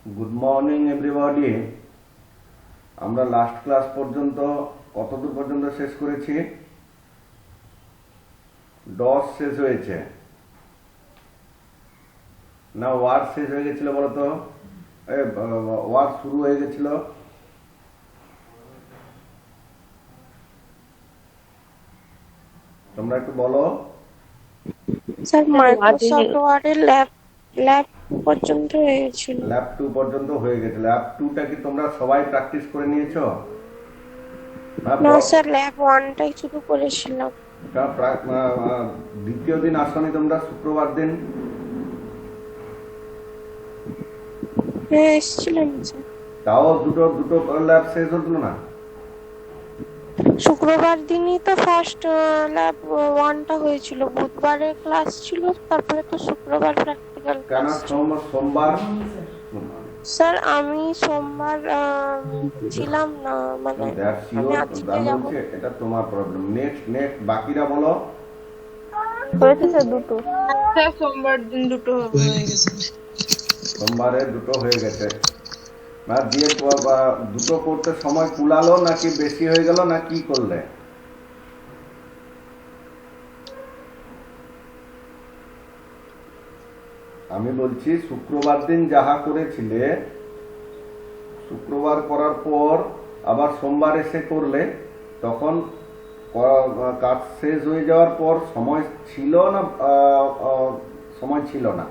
Good morning everybody. আমরা last class পর্যন্ত কতদূর পর্যন্ত শেষ করেছি? ডস শেষ হয়েছে না ওয়ার্ড শেষ হয়ে গেছিল? বলতো ওয়ার্ড শুরু হয়ে গেছিল। তোমরা একটু বলো। স্যার মাইক্রোসফট ওয়ার্ডের ল্যাব পর্যন্ত হয়ে গেছিল। ল্যাব 2 পর্যন্ত হয়ে গেছে। ল্যাব 2টা কি তোমরা সবাই প্র্যাকটিস করে নিয়েছো? না স্যার, ল্যাব 1টাই শুরু করেছিলাম। দ্বিতীয় দিন আসনি তোমরা? শুক্রবার দিন হ্যাঁ এসেছিলাম স্যার। তাও দুটো দুটো ল্যাব শেষ হতো না? শুক্রবার দিনই তো ফার্স্ট ল্যাব 1টা হয়েছিল, বুধবারে ক্লাস ছিল, তারপরে তো শুক্রবার প্র্যাকটিক্যাল কেন ক্লাস ছিল। সোমবার? স্যার আমি সোমবার ছিলাম না, মানে আমি আজকে যাব। এটা তোমার প্রবলেম। নেক্সট বাকিরা বলো। হয়েছে স্যার দুটো। স্যার সোমবার দিন দুটো হয়ে গেছে। সোমবারে দুটো হয়ে গেছে না? দিয়ে দুটো করতে সময় কুলালো নাকি বেশি হয়ে গেল না কি করলে? আমি বলছি শুক্রবার দিন যাহা করেছিলে, শুক্রবার করার পর আবার সোমবার এসে করলে, তখন কাজ শেষ হয়ে যাওয়ার পর সময় ছিল না? সময় ছিল না?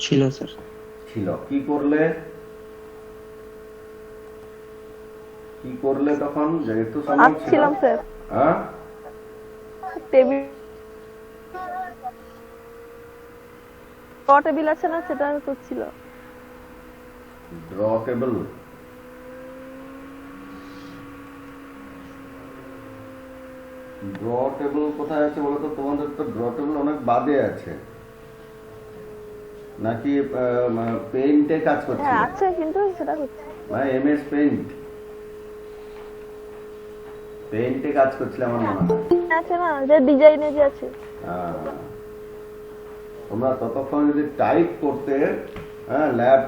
ছিল স্যার। ছিল। কি করলে তখন যেহেতু সময় ছিল? আসছিলাম স্যার। হ্যাঁ, টেবিল আছে না, সেটা করছিল। Draw table. ড্র টেবল কোথায় আছে বলো তো? তোমাদের তো ড্র টেবল অনেক বাদে আছে, নাকি পেইন্টে কাজ করছে? হ্যাঁ আছে, কিন্তু সেটা হচ্ছে এমএস পেইন্টে কাজ করছিল আমার মনে হয়। আছে না, যে ডিজাইনে যে আছে। তোমরা ততক্ষণ যদি টাইপ করতে, ল্যাব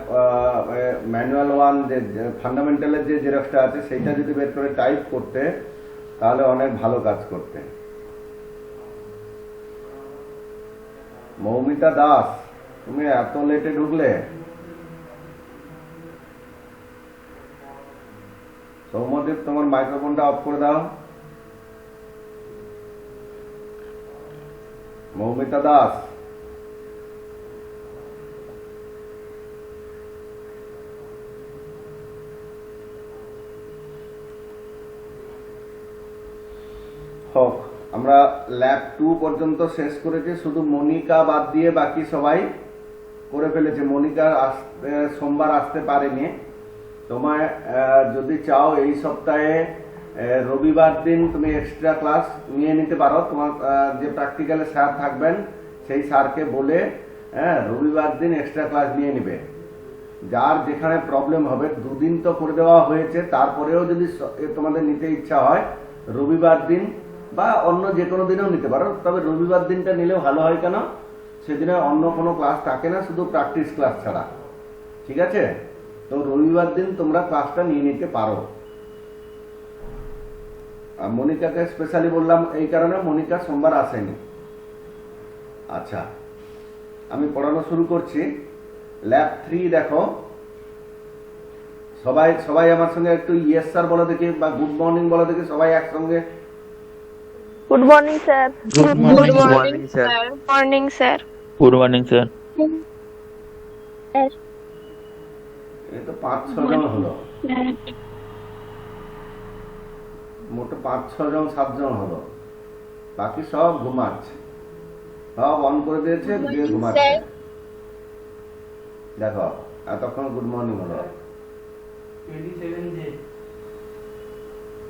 ম্যানুয়াল 1 যে ফান্ডামেন্টালের যে জেরক্সটা আছে সেইটা যদি বের করে টাইপ করতে, তাহলে অনেক ভালো কাজ করতে। মৌমিতা দাস, তুমি এত লেটে ঢুকলে? সৌম্যদীপ, তোমার মাইক্রোফোনটা অফ করে দাও। মৌমিতা দাস, হোক। আমরা ল্যাব 2 পর্যন্ত শেষ করেছি, শুধু মনিকা বাদ দিয়ে বাকি সবাই করে ফেলেছে। মনিকা সোমবার আসতে পারেনি। তোমায় যদি চাও এই সপ্তাহে রবিবার দিন তুমি এক্সট্রা ক্লাস নিয়ে নিতে পারো। তোমার যে প্র্যাকটিক্যালে স্যার থাকবেন সেই স্যারকে বলে রবিবার দিন এক্সট্রা ক্লাস নিয়ে নিবে। যার যেখানে প্রবলেম হবে, দুদিন তো করে দেওয়া হয়েছে, তারপরেও যদি তোমাদের নিতে ইচ্ছা হয় রবিবার দিন বা অন্য যে কোনো দিনেও নিতে পারো। তবে রবিবার দিনটা নিলেও ভালো হয়, কেন সেদিনে অন্য কোনো ক্লাস থাকে না, শুধু প্র্যাকটিস ক্লাস ছাড়া। ঠিক আছে? তো রবিবার দিন তোমরা ক্লাসটা নিয়ে নিতে পারো। মনিকাকে স্পেশালি বললাম এই কারণে, মনিকা সোমবার আসেনি। আচ্ছা, আমি পড়ানো শুরু করছি। ল্যাব 3 দেখো। সবাই আমার সঙ্গে একটু ইয়েস স্যার বলো দেখি, বা গুড মর্নিং বলো দেখি, সবাই একসঙ্গে। Good morning sir. Good morning sir. Morning sir. Good morning sir. এই তো 5-6 জন হলো, মোটে 5-6 জন 7 জন হলো। বাকি সব ঘুমাচ্ছে, সব অন করে দিয়েছে, দিয়ে ঘুমাচ্ছে। দেখো এতক্ষণ গুড মর্নিং হলো।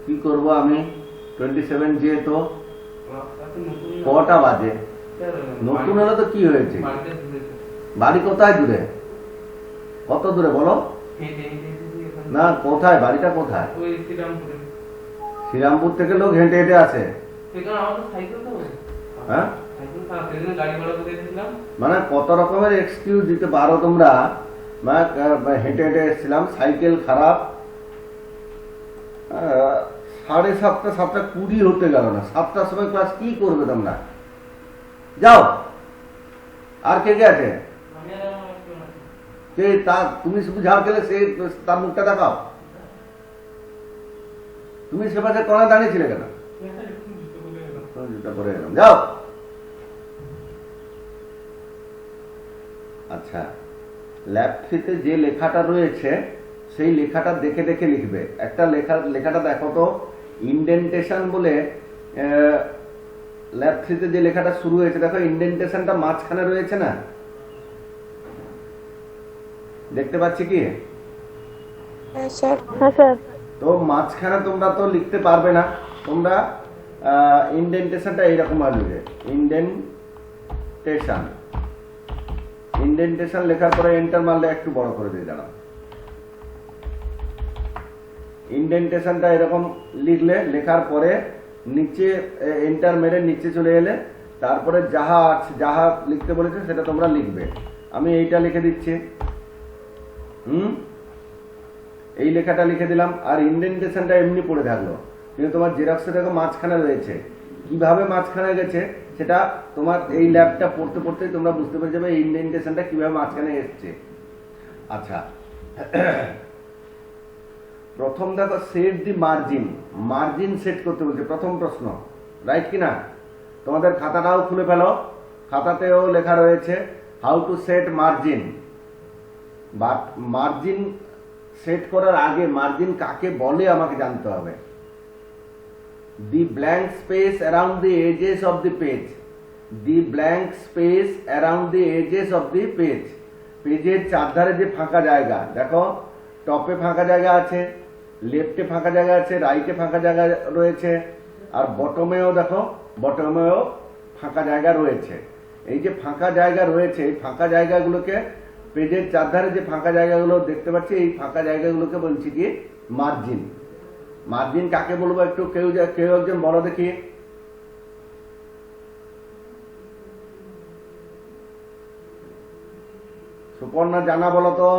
কি করবো আমি? 27J তো কটা বাজে? নতুন হলে তো কি হয়েছে? বাড়ি কোথায়? দূরে? কত দূরে বলো না? কোথায় বাড়িটা? কোথায়? শ্রীরামপুর থেকে লোক হেঁটে হেঁটে আসে? হ্যাঁ, মানে কত রকমের এক্সকিউজ দিতে পারো তোমরা। মানে হেঁটে হেঁটে এসেছিলাম, সাইকেল খারাপ, 7:30, 7:20 হতে গেল না, 7টার সময় ক্লাস কি করবে তোমরা? যাও। আর কে কে আছে? কে তুমি শুধু ঝাড় খেলে সে তার মুখটা দেখাও। তুমি সে পাশে কোনায় দাঁড়িয়েছিলে কেন? জুতা পরে এলাম, যাও। আচ্ছা, ল্যাব 3-তে যে লেখাটা রয়েছে সেই লেখাটা দেখে দেখে লিখবে। একটা লেখাটা দেখো তো, ইন্ডেন্টেশন বলে ল্যাব 3-তে যে লেখাটা শুরু হয়েছে, দেখো ইন্ডেন্টেশনটা মাঝখানে রয়েছে না, দেখতে পাচ্ছি কি? হ্যাঁ স্যার। হ্যাঁ স্যার। তো মাঝখানে তোমরা তো লিখতে পারবে না, তোমরা ইন্ডেন্টেশনটা এইরকম আসবে, ইন্ডেন্টেশন। ইন্ডেন্টেশন লেখার পরে এন্টার মারলে একটু বড় করে দিয়ে দাঁড়াও। ইন্ডেন্টেশনটা এরকম লিখলে, লেখার পরে নিচে এন্টার মেরে নিচে চলে এলে তারপরে যাহা লিখতে বলেছে সেটা তোমরা লিখবে। আমি এইটা লিখে দিচ্ছি, এই লেখাটা লিখে দিলাম, আর ইন্ডেন্টেশনটা এমনি পড়ে থাকলো, কিন্তু তোমার জেরক্সে দেখো মাঝখানে রয়েছে। কিভাবে মাঝখানে গেছে সেটা তোমার এই ল্যাবটা পড়তে পড়তেই তোমরা বুঝতে পেরে যাবে ইন্ডেন্টেশনটা কিভাবে মাঝখানে এসছে। আচ্ছা, প্রথম দেখো সেট দি মার্জিন। মার্জিন সেট করতে বলছে প্রথম প্রশ্ন, রাইট কিনা? তোমাদের খাতাটাও খুলে ফেলো, খাতাতেও লেখা রয়েছে how to set margin. But margin set করার আগে মার্জিন কাকে বলে আমাকে জানতে হবে। The blank space around the edges of the page. The blank space around the edges of the page. পেজের চারধারে যে ফাঁকা জায়গা, দেখো টপে ফাঁকা জায়গা আছে, লেফটে ফাঁকা জায়গা আছে, রাইটে ফাঁকা জায়গা রয়েছে, আর বটমেও দেখো, বটমেও ফাঁকা জায়গা রয়েছে। এই যে ফাঁকা জায়গা রয়েছে, এই ফাঁকা জায়গাগুলোকে, পেজের চারধারে যে ফাঁকা জায়গাগুলো দেখতে পাচ্ছি, এই ফাঁকা জায়গাগুলোকে বলছি কি মার্জিন। মার্জিন কাকে বলবো একটু কেউ একজন বলো দেখি। সুপর্ণা জানা বলো তো।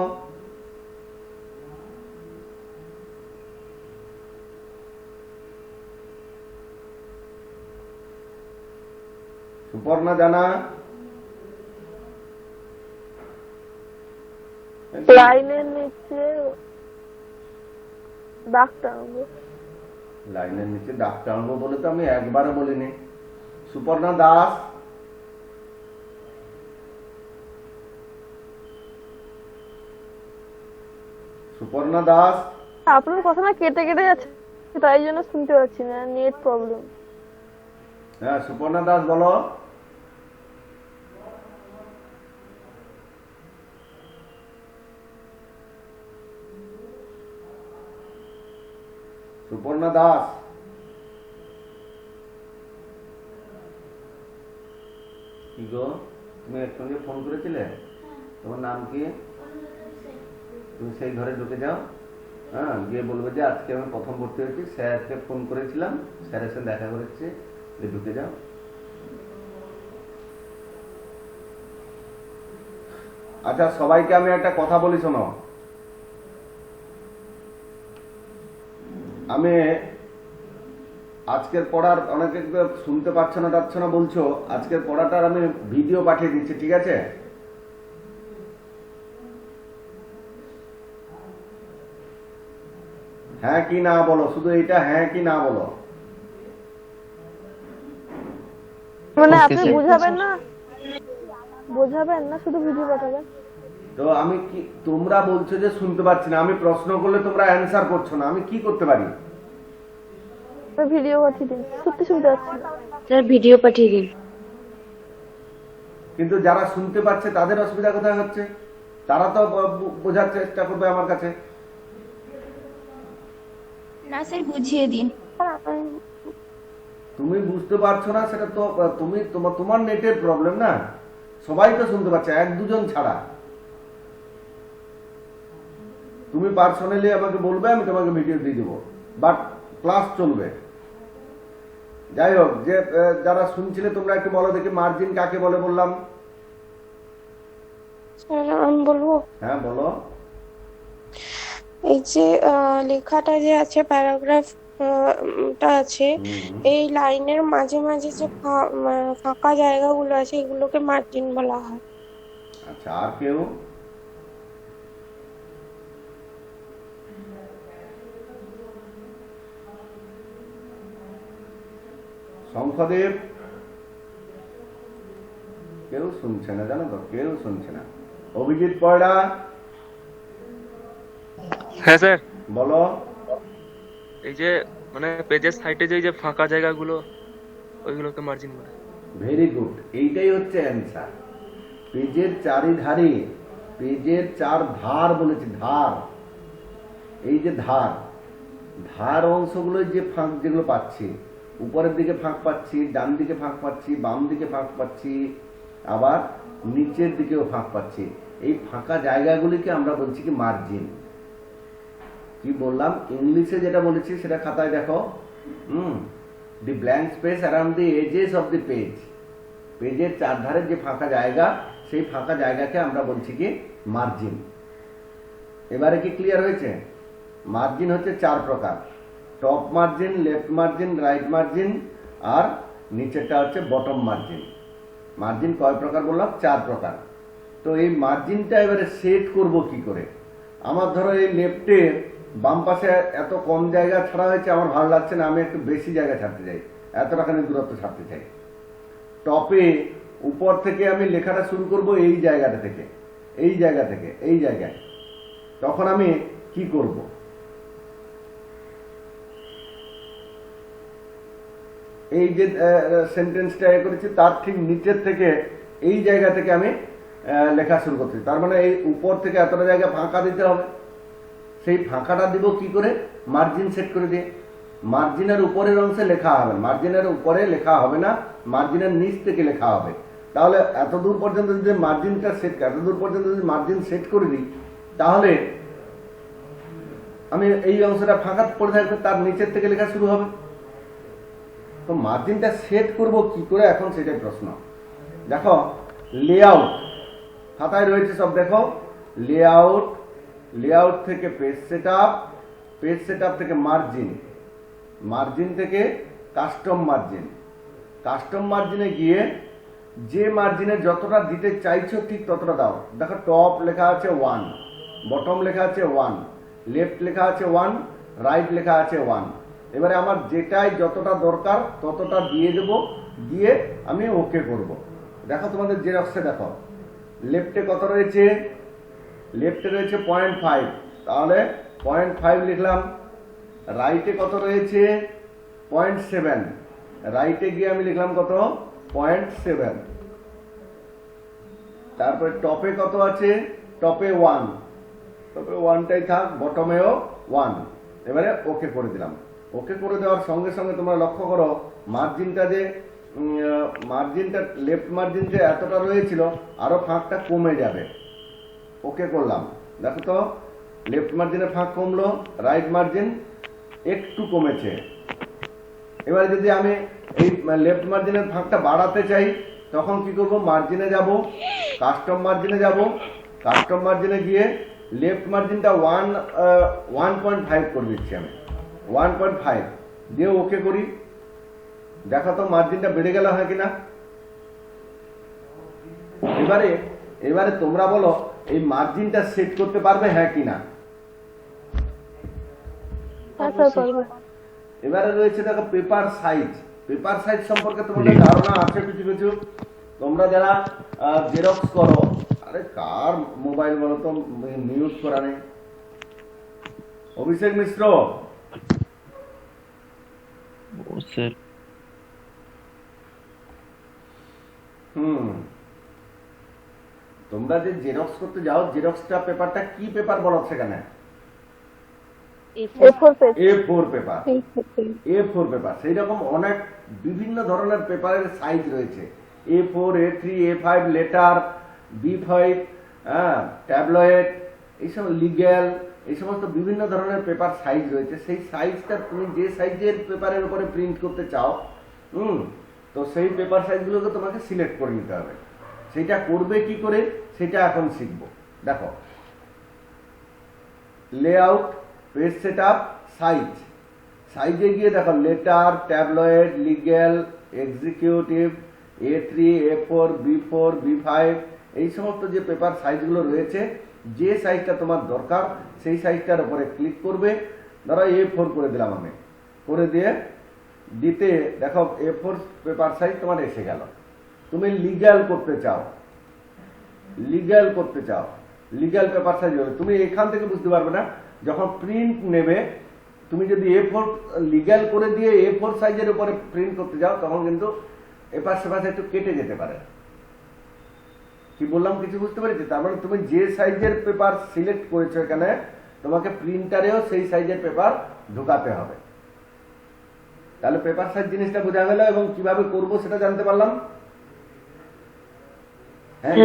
সুপর্ণা জানা? লাইনের নিচে দাগ টানবো। লাইনের নিচে দাগ টানবো বলে তো আমি একবারও বলিনি। সুপর্ণা দাস? সুপর্ণা দাস? আপনার কথা না কেটে কেটে যাচ্ছে, তাই জন্য শুনতে পাচ্ছি না, নেট প্রবলেম। হ্যাঁ, সুপর্ণা দাস বলো। সুপর্ণা দাস? কি গো, তুমি একসঙ্গে ফোন করেছিলে? তোমার নাম কি? তুমি সেই ঘরে ঢুকে যাও, হ্যাঁ, গিয়ে বলবে যে আজকে আমি প্রথম ভর্তি হয়েছি, স্যারকে ফোন করেছিলাম, স্যারের সাথে দেখা করেছি, ঢুকে যাও। আচ্ছা, সবাইকে আমি একটা কথা বলি, শোনো। আমি আজকের পড়ার, অনেকে শুনতে পাচ্ছ না বলছো, আজকের পড়াটার আমি ভিডিও পাঠিয়ে দিচ্ছি, ঠিক আছে? হ্যাঁ কি না বলো, শুধু এটা হ্যাঁ কি না বলো। মানে Okay, আপনি sir. বুঝাবেন না, শুধু ভিডিও পাঠাবেন। তো আমি কি, তোমরা বলছো যে শুনতে পাচ্ছি না, আমি প্রশ্ন করলে তোমরা অ্যান্সার করছো না, আমি কি করতে পারি? ভিডিও পাঠিয়ে দিন, সত্যি শুনতে পাচ্ছি না। স্যার ভিডিও পাঠিয়ে দিন। কিন্তু যারা শুনতে পাচ্ছে তাদের অসুবিধা কোথায় হচ্ছে? তারা তো বোঝার চেষ্টা করবে আমার কাছে। না স্যার বুঝিয়ে দিন। তুমি বুঝতে পারছো না, সেটা তো তুমি তোমার নেটের প্রবলেম না, সবাই তো শুনতে পাচ্ছে, এক দুজন ছাড়া। তুমি পার্সোনালি আমাকে বলবে, আমি তোমাকে ভিডিও দিয়ে দেবো, বাট ক্লাস চলবে। যাই হোক, যে যারা শুনছিলে তোমরা একটু বলো দেখি মার্জিন কাকে বলে বললাম। স্যার আমি বলবো, হ্যাঁ বলো। এই যে লেখাটা যে আছে প্যারাগ্রাফ টা আছে, এই লাইনের মাঝে মাঝে যে ফাঁকা জায়গাগুলো আছে এগুলোকে মার্জিন বলা হয়। আচ্ছা, আর কেউ? শঙ্খদেব? কেউ শুনছে না, জানো তো, কেউ শুনছে না। অভিজিৎ পয়ড়া? হ্যাঁ স্যার, বলো। এই যে মানে পেজের সাইডে যে ফাঁকা জায়গাগুলো ওইগুলোকে মার্জিন বলে। ভেরি গুড, এইটাই হচ্ছে অ্যান্সার। পেজের চারিধারে, পেজের চার ধার বলেছি, ধার, এই যে ধার, ধার অংশগুলো যে ফাঁক যেগুলো পাচ্ছি, উপরের দিকে ফাঁক পাচ্ছি, ডান দিকে ফাঁক পাচ্ছি, বাম দিকে ফাঁক পাচ্ছি, আবার নিচের দিকেও ফাঁক পাচ্ছি, এই ফাঁকা জায়গাগুলিকে আমরা বলছি কি মার্জিন। কি বললাম? ইংলিশে যেটা বলেছি সেটা খাতায় দেখো। The blank space around the edges of the page, পেজের চারধারের যে ফাঁকা জায়গা, সেই ফাঁকা জায়গাকে আমরা বলছি কি মার্জিন। এবারে কি ক্লিয়ার হয়েছে? মার্জিন হচ্ছে চার প্রকার: top margin, left margin, right margin, আর নিচেরটা হচ্ছে বটম মার্জিন। মার্জিন কয় প্রকার বললাম? চার প্রকার। তো এই মার্জিনটা এবারে সেট করব কি করে? আমার ধরো এই লেফটের বাম পাশে এত কম জায়গা ছাড়া হয়েছে, আমার ভালো লাগছে না, আমি একটু বেশি জায়গা ছাড়তে চাই, এতটাখানি দূরত্ব ছাড়তে চাই। টপে উপর থেকে আমি লেখাটা শুরু করব এই জায়গাটা থেকে, এই জায়গা থেকে এই জায়গায়, তখন আমি কি করব? এই যে সেন্টেন্সটা করেছি তার ঠিক নিচের থেকে এই জায়গা থেকে আমি লেখা শুরু করছি। তার মানে এই উপর থেকে এতটা জায়গা ফাঁকা দিতে হবে। সেই ফাঁকাটা দিব কি করে? মার্জিন সেট করে দিয়ে। মার্জিনের উপরের অংশে লেখা হবে, মার্জিনের উপরে লেখা হবে না, মার্জিনের নিচ থেকে লেখা হবে। তাহলে এত দূর পর্যন্ত যদি মার্জিনটা সেট, এত দূর পর্যন্ত যদি মার্জিন সেট করে দিই, তাহলে আমি এই অংশটা ফাঁকা পড়ে থাকবে, তার নিচের থেকে লেখা শুরু হবে। তো মার্জিনটা সেট করব কি করে, এখন সেটাই প্রশ্ন। দেখো লেআউট খাতায় রয়েছে সব, দেখো লেআউট, লেআউট থেকে পেজ সেটআপ, পেজ সেটআপ থেকে মার্জিন, মার্জিন থেকে কাস্টম মার্জিন, কাস্টম মার্জিনে গিয়ে যে মার্জিনে যতটা দিতে চাইছো ঠিক ততটা দাও। দেখো টপ লেখা আছে 1, বটম লেখা আছে 1, লেফট লেখা আছে 1, রাইট লেখা আছে 1। এবারে আমার যেটাই যতটা দরকার ততটা দিয়ে দেব, দিয়ে আমি ওকে করব। দেখো তোমাদের জেরক্সে দেখো লেফটে কত রয়েছে? লেফটে রয়েছে 0.5, তাহলে 0.5 লিখলাম। রাইটে কত রয়েছে? 0.7, রাইটে গিয়ে আমি লিখলাম কত? 0.7। তারপরে টপে কত আছে? টপে 1, টপে 1টাই থাক, বটমেও 1। এবারে ওকে করে দিলাম। ওকে করে দেওয়ার সঙ্গে সঙ্গে তোমরা লক্ষ্য করো মার্জিনটা যে মার্জিনটা লেফট মার্জিন যে এতটা রয়েছিল আরো ফাঁকটা কমে যাবে। ওকে করলাম, দেখো তো লেফট মার্জিনের ফাঁক কমলো, রাইট মার্জিন একটু কমেছে। এবার যদি আমি এই লেফট মার্জিনের ফাঁকটা বাড়াতে চাই তখন কি করব? মার্জিনে যাব, কাস্টম মার্জিনে যাব, কাস্টম মার্জিনে গিয়ে লেফট মার্জিনটা 1.5 করে দিচ্ছি আমি, 1.5 দিয়ে ওকে করি। দেখো তো মার্জিনটা বেড়ে গেল হয় কিনা? এবারে এবারে তোমরা বলো এই মার্জিনটা সেট করতে পারবে হ্যাঁ কিনা? এবারে রয়েছে দেখো পেপার সাইজ। পেপার সাইজ সম্পর্কে তোমাদের ধারণা আছে কিছু কিছু? তোমরা যারা জেরক্স করো, আরে কার মোবাইল বলো তো মিউট করা নেই? অভিষেক মিশ্র, স্যার তোমরা যে জেরক্স করতে যাও, জেরক্সটা পেপারটা কি পেপার বলো সেখানে? A4 paper, A4 paper. সেই রকম অনেক বিভিন্ন ধরনের পেপারের সাইজ রয়েছে, A4, A3, A5, letter, B5, tabloid, এইসব লিগ্যাল, এই সমস্ত বিভিন্ন ধরনের পেপার সাইজ রয়েছে। সেই সাইজটা তুমি যে সাইজের পেপারের উপরে প্রিন্ট করতে চাও তো সেই পেপার সাইজগুলোকে তোমাকে সিলেক্ট করে নিতে হবে। সেটা করবে কি করে সেটা এখন শিখবো। দেখো, লেআউট, পেজ সেটআপ, সাইজ। সাইজে গিয়ে দেখো letter, tabloid, legal, executive, A3, A4, B4, B5, এই সমস্ত যে পেপার সাইজগুলো রয়েছে, যে সাইজটা তোমার দরকার সেই সাইজটার উপরে ক্লিক করবে। ধরো A4 করে দিলাম আমি, করে দিয়ে দিতে দেখো A4 পেপার সাইজ তোমার এসে গেল। তুমি লিগ্যাল করতে চাও, লিগ্যাল করতে চাও, লিগ্যাল পেপার সাইজ হবে। তুমি এখান থেকে বুঝতে পারবে না, যখন প্রিন্ট নেবে তুমি যদি A4 লিগ্যাল করে দিয়ে A4 সাইজের উপরে প্রিন্ট করতে যাও তখন কিন্তু এপাশ সেপাশে একটু কেটে যেতে পারে। কি বললাম কিছু বুঝতে পেরেছি? তার মানে তুমি যে সাইজের পেপার সিলেক্ট করেছো এখানে তোমাকে প্রিন্টারেও সেই সাইজের পেপার ঢোকাতে হবে। তাহলে পেপার সাইজ জিনিসটা বোঝা গেল এবং কিভাবে করব সেটা জানতে পারলাম। হ্যাঁ,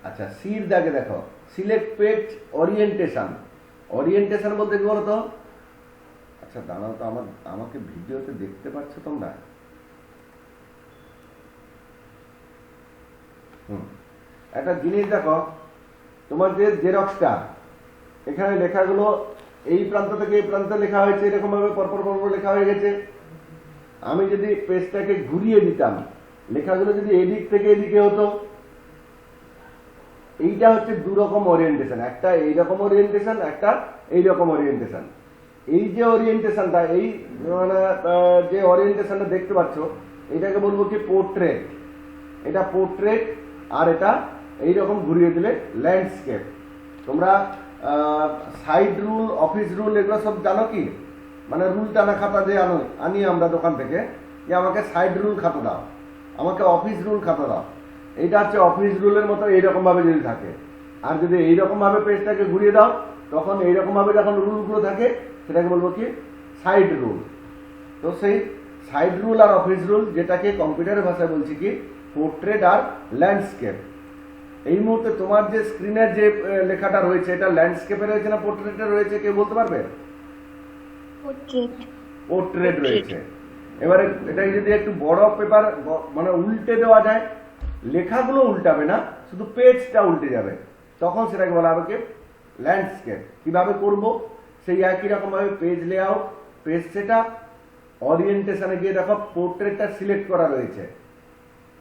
আচ্ছা, সির দাগে দেখো সিলেক্ট পেজ ওরিয়েন্টেশন। ওরিয়েন্টেশন বলতে কি বলতো? আচ্ছা দাঁড়াও তো, আমাকে ভিডিওতে দেখতে পাচ্ছ তোমরা? একটা জিনিস দেখো, তোমার যে জেরক্সটা এখানে লেখাগুলো এই প্রান্ত থেকে এই প্রান্তে লেখা হয়েছে, এরকম ভাবে পরপর পরপর লেখা হয়ে গেছে। আমি যদি পেজটাকে ঘুরিয়ে দিতাম, লেখাগুলো যদি এদিক থেকে এদিকে হতো, এইটা হচ্ছে দু রকম ওরিয়েন্টেশন, একটা এইরকম ওরিয়েন্টেশন, একটা এইরকম ওরিয়েন্টেশন। এই যে ওরিয়েন্টেশনটা, এই মানে যে ওরিয়েন্টেশনটা দেখতে পাচ্ছ এটাকে বলবো কি পোর্ট্রেট। এটা পোর্ট্রেট, আর এটা এইরকম ঘুরিয়ে দিলে ল্যান্ডস্কেপ। তোমরা সাইড রুল, অফিস রুল এগুলো সব জানো কি? মানে রুল টানা খাতা যে আনি আমরা দোকান থেকে, যে আমাকে সাইড রুল খাতা দাও, আমাকে অফিস রুল খাতা দাও। এইটা হচ্ছে অফিস রুলের মতো এইরকম ভাবে যদি থাকে। আর যদি এইরকম ভাবে পেজটাকে ঘুরিয়ে দাও তখন এইরকম ভাবে যখন রুলগুলো থাকে সেটাকে বলবো কি সাইড রুল। তো সেই সাইড রুল আর অফিস রুল, যেটাকে কম্পিউটারের ভাষায় বলছি কি পোর্ট্রেট আর ল্যান্ডস্কেপ। এই মুহূর্তে তোমার যে স্ক্রিনের যে লেখাটা রয়েছে এটা ল্যান্ডস্কেপে রয়েছে না পোর্ট্রেটে রয়েছে, কেউ বলতে পারবে? পোর্ট্রেট রয়েছে। এবারে এটাকে যদি একটু বড় পেপার মানে উল্টে দেওয়া যায়, লেখাগুলো উল্টাবে না, শুধু পেজটা উল্টে যাবে, তখন সেটাকে বলা হবে কি ল্যান্ডস্কেপ। কিভাবে করব? সেই একই রকম ভাবে পেজ লেআউট, পেজ সেটআপ, ওরিয়েন্টেশনে গিয়ে দেখো পোর্ট্রেটটা সিলেক্ট করা রয়েছে,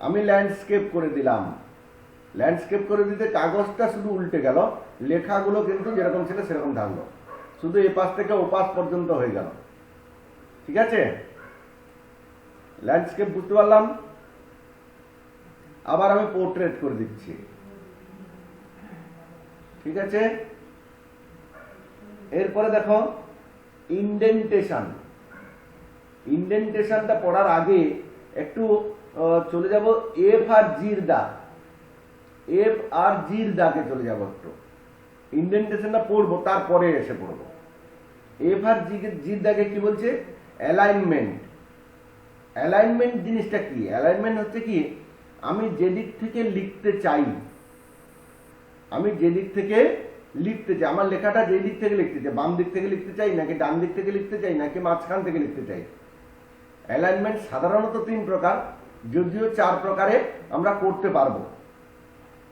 আমি ল্যান্ডস্কেপ করে দিলাম। ল্যান্ডস্কেপ করে দিতে কাগজটা শুধু উল্টে গেল, লেখাগুলো কিন্তু যেরকম ছিল সেরকম থাকলো, শুধু এ পাশ থেকে ও পাশ পর্যন্ত হয়ে গেল। ঠিক আছে, ল্যান্ডস্কেপ বুঝতে পারলাম। আবার আমি পোর্ট্রেট করে দিচ্ছি। ঠিক আছে, এরপরে দেখো ইন্ডেন্টেশন। ইন্ডেন্টেশনটা পড়ার আগে একটু চলে যাব এফ আর জির দাগ, এফ আর জির দাগে চলে যাব একটু। ইন্ডেন্টেশনটা পড়বো তারপরে এসে পড়বো। এফ আর জির দাগে কি বলছে? অ্যালাইনমেন্ট। অ্যালাইনমেন্ট জিনিসটা কি? অ্যালাইনমেন্ট হচ্ছে কি, আমি যেদিক থেকে লিখতে চাই, আমি যেদিক থেকে লিখতে চাই, আমার লেখাটা যে দিক থেকে লিখতে চাই, বাম দিক থেকে লিখতে চাই নাকি ডান দিক থেকে লিখতে চাই নাকি মাঝখান থেকে লিখতে চাই। অ্যালাইনমেন্ট সাধারণত 3 প্রকার, যদিও 4 প্রকারে আমরা করতে পারবো।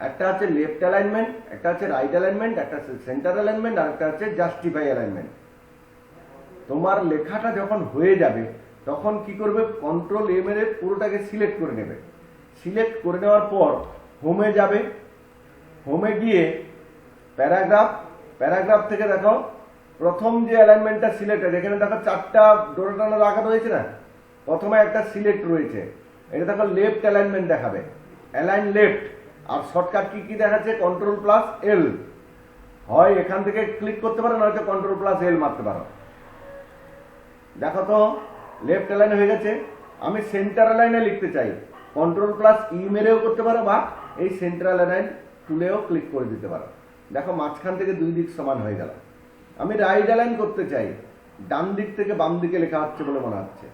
একটা হচ্ছে লেফট অ্যালাইনমেন্ট, একটা হচ্ছে রাইট অ্যালাইনমেন্ট, একটা হচ্ছে সেন্টার অ্যালাইনমেন্ট, আর একটা হচ্ছে জাস্টিফাই অ্যালাইনমেন্ট। তোমার লেখাটা যখন হয়ে যাবে তখন কি করবে? কন্ট্রোল এ মেরে পুরোটাকে সিলেক্ট করে নেবে। সিলেক্ট করে নেওয়ার পর হোমে যাবে, হোমে গিয়ে প্যারাগ্রাফ, প্যারাগ্রাফ থেকে দেখো প্রথম যে অ্যালাইনমেন্টটা সিলেক্ট আছে, এখানে দেখো 4টা ডোরা টানা রাখা রয়েছে না, প্রথমে একটা সিলেক্ট রয়েছে, এটা দেখো লেফট অ্যালাইনমেন্ট দেখাবে, অ্যালাইন লেফট। আর শর্টকাট কি কি দেখাচ্ছে? Control plus L. হয় এখান থেকে ক্লিক করতে পারো, নয়তো কন্ট্রোল প্লাস এল মারতে পারো। দেখো তো লেফট অ্যালাইন হয়ে গেছে। আমি সেন্টার অ্যালাইনে লিখতে চাই, কন্ট্রোল প্লাস ই মেরেও করতে পারো, বা এই সেন্ট্রাল অ্যালাইন টুলেও ক্লিক করে দিতে পারো। দেখো মাঝখান থেকে 2 দিক সমান হয়ে গেল। আমি রাইট অ্যালাইন করতে চাই, ডান দিক থেকে বাম দিকে লেখা হচ্ছে বলে মনে হচ্ছে।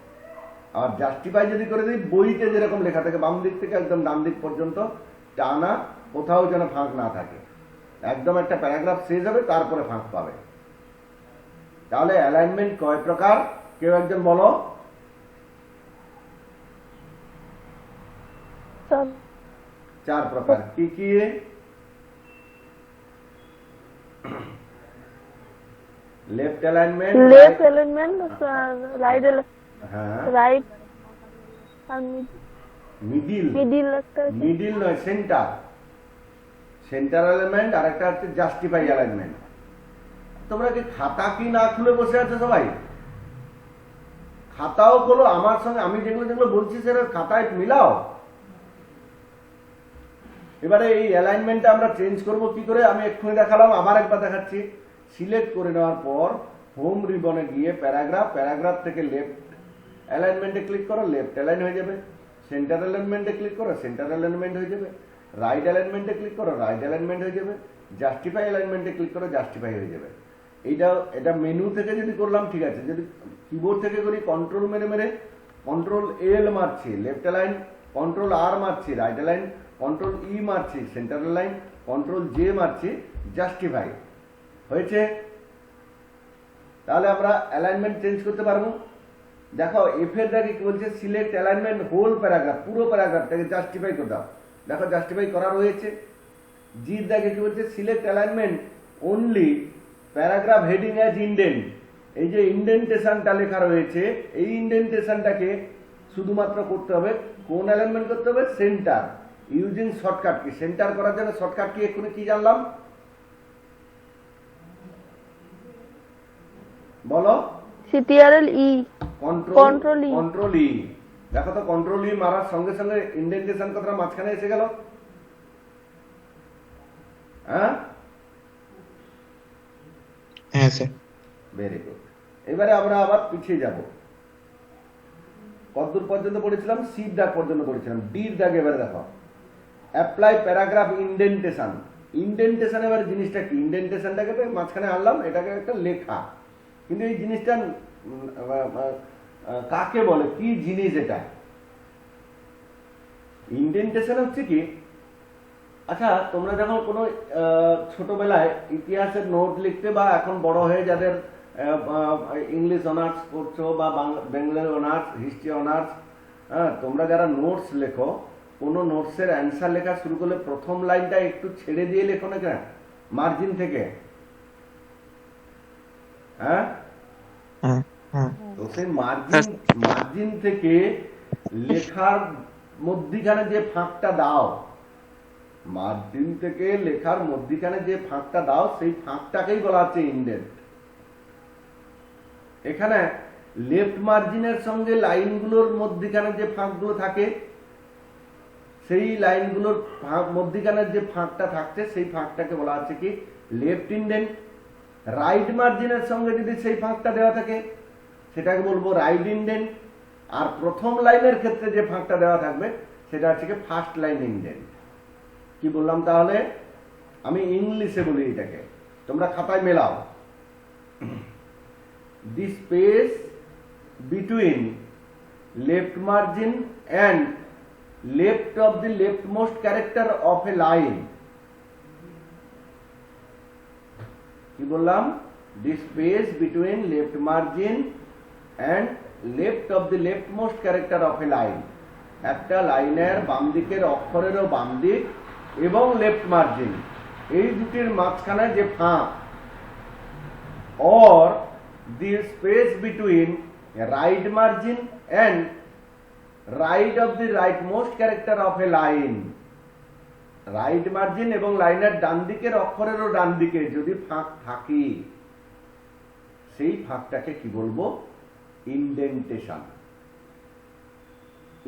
আর জাস্টিফাই যদি করে দিই, বইতে যেরকম লেখা থাকে বাম দিক থেকে একদম ডান দিক পর্যন্ত টানা, কোথাও যেন ফাঁক না থাকে, একদম একটা প্যারাগ্রাফ শেষ হবে তারপরে ফাঁক পাবে। তাহলে অ্যালাইনমেন্ট কয় প্রকার? কেউ একজন বলো। চার প্রকার কি কি? Left alignment, left alignment, right হ্যাঁ, রাইট আর মিডিল, মিডিল একটা আছে। মিডিল নয়, সেন্টার, সেন্টার অ্যালাইনমেন্ট, আর একটা হচ্ছে জাস্টিফাই অ্যালাইনমেন্ট। তোমরা কি খাতা কি না খুলে বসে আছো সবাই? খাতাও খোলো, আমার সঙ্গে আমি যেগুলো যেগুলো বলছি সেটা খাতায় মিলাও। এবারে এই অ্যালাইনমেন্টটা আমরা চেঞ্জ করব কি করে আমি এক্ষুনি দেখালাম, আবার একবার দেখাচ্ছি। সিলেক্ট করে নেওয়ার পর হোম রিবনে গিয়ে প্যারাগ্রাফ, প্যারাগ্রাফ থেকে লেফট অ্যালাইনমেন্টে ক্লিক করো, লেফট অ্যালাইন হয়ে যাবে। সেন্টার অ্যালাইনমেন্টে ক্লিক করো, সেন্টার অ্যালাইনমেন্ট হয়ে যাবে। রাইট অ্যালাইনমেন্টে ক্লিক করো, রাইট অ্যালাইনমেন্ট হয়ে যাবে। জাস্টিফাই অ্যালাইনমেন্টে ক্লিক করো, জাস্টিফাই হয়ে যাবে। এটা মেনু থেকে যদি করলাম ঠিক আছে, যদি কিবোর্ড থেকে করি কন্ট্রোল মেরে মেরে কন্ট্রোল এল মারছি লেফট অ্যালাইন, কন্ট্রোল আর মারছি রাইট অ্যালাইন, কন্ট্রোল ই মারছি সেন্টার অ্যালাইন, কন্ট্রোল জে মারছি জাস্টিফাই হয়েছে। তাহলে আমরা অ্যালাইনমেন্ট চেঞ্জ করতে পারবো। দেখো এফ এর দাগে কি বলছে, সিলেক্ট অ্যালাইনমেন্ট হোল প্যারাগ্রাফ, পুরো প্যারাগ্রাফটাকে জাস্টিফাই করে দাও। দেখো জাস্টিফাই করা রয়েছে। জির দাগে কি বলছে, select alignment only paragraph heading as indent. এই যে ইন্ডেন্টেশনটা লেখা রয়েছে, এই ইন্ডেন্টেশনটাকে শুধুমাত্র করতে হবে, কোন অ্যালাইনমেন্ট করতে হবে, center, using shortcut key. Center করার জন্য শর্টকাট কি এক্ষুনি কি জানলাম বলো? CTRL E, control Control E। Control E. দেখো তো কন্ট্রোল ই মারার সঙ্গে সঙ্গে ইন্ডেন্টেশন কথাটা মাঝখানে এসে গেল। হ্যাঁ হ্যাঁ স্যার। Very good. এবারে আমরা আবার পিছিয়ে যাব। কতদূর পর্যন্ত পড়েছিলাম? সির দাগ পর্যন্ত পড়েছিলাম। ডির দাগ এবারে দেখো, অ্যাপ্লাই প্যারাগ্রাফ ইন্ডেন্টেশন। ইন্ডেন্টেশন এবার জিনিসটা কি? ইন্ডেন্টেশনটাকে তো মাঝখানে আনলাম, এটাকে একটা লেখা, কিন্তু এই জিনিসটা কাকে বলে, কি জিনিস এটা? ইন্ডেন্টেশন হচ্ছে কি, আচ্ছা তোমরা যখন কোনো ছোটবেলায় ইতিহাসের নোট লিখতে, বা এখন বড় হয়ে যাদের ইংলিশ অনার্স করছো বা বেঙ্গলি অনার্স, হিস্ট্রি অনার্স, হ্যাঁ, তোমরা যারা নোটস লেখো, কোনো নোটসের অ্যান্সার লেখা শুরু করলে প্রথম লাইনটা একটু ছেড়ে দিয়ে লেখো না কেন, মার্জিন থেকে? হ্যাঁ, হ্যাঁ হ্যাঁ তো সেই মার্জিন থেকে লেখার মধ্যিখানে যে ফাঁকটা দাও, মার্জিন থেকে লেখার মধ্যিখানে যে ফাঁকটা দাও, সেই ফাঁকটাকেই বলা হচ্ছে ইন্ডেন্ট। এখানে লেফট মার্জিনের সঙ্গে লাইনগুলোর মধ্যিখানে যে ফাঁকগুলো থাকে, সেই লাইনগুলোর মধ্যিখানে যে ফাঁকটা থাকছে, সেই ফাঁকটাকে বলা হচ্ছে কি, লেফট ইন্ডেন্ট। রাইট মার্জিনের সঙ্গে যদি সেই ফাঁকটা দেওয়া থাকে, সেটাকে বলবো রাইট ইন্ডেন্ট। আর প্রথম লাইনের ক্ষেত্রে যে ফাঁকটা দেওয়া থাকবে, সেটা হচ্ছে কি ফার্স্ট লাইন ইন্ডেন্ট। কি বললাম তাহলে? আমি ইংলিশে বলি এটাকে, তোমরা খাতায় মেলাও। The space between left margin and left of the left most character of a line. কি বললাম? The space between left margin and left of the left most character of a line. একটা লাইনের বাম দিকের অক্ষরেরও বাম দিক এবং লেফট মার্জিন, এই দুটির মাঝখানে যে ফাঁক, or the space between right margin and right of the rightmost character of a line। Right margin এবং লাইনের ডান দিকের অক্ষরেরও ডান দিকে যদি ফাঁক থাকে, সেই ফাঁকটাকে কি বলবো? ইন্ডেন্টেশন।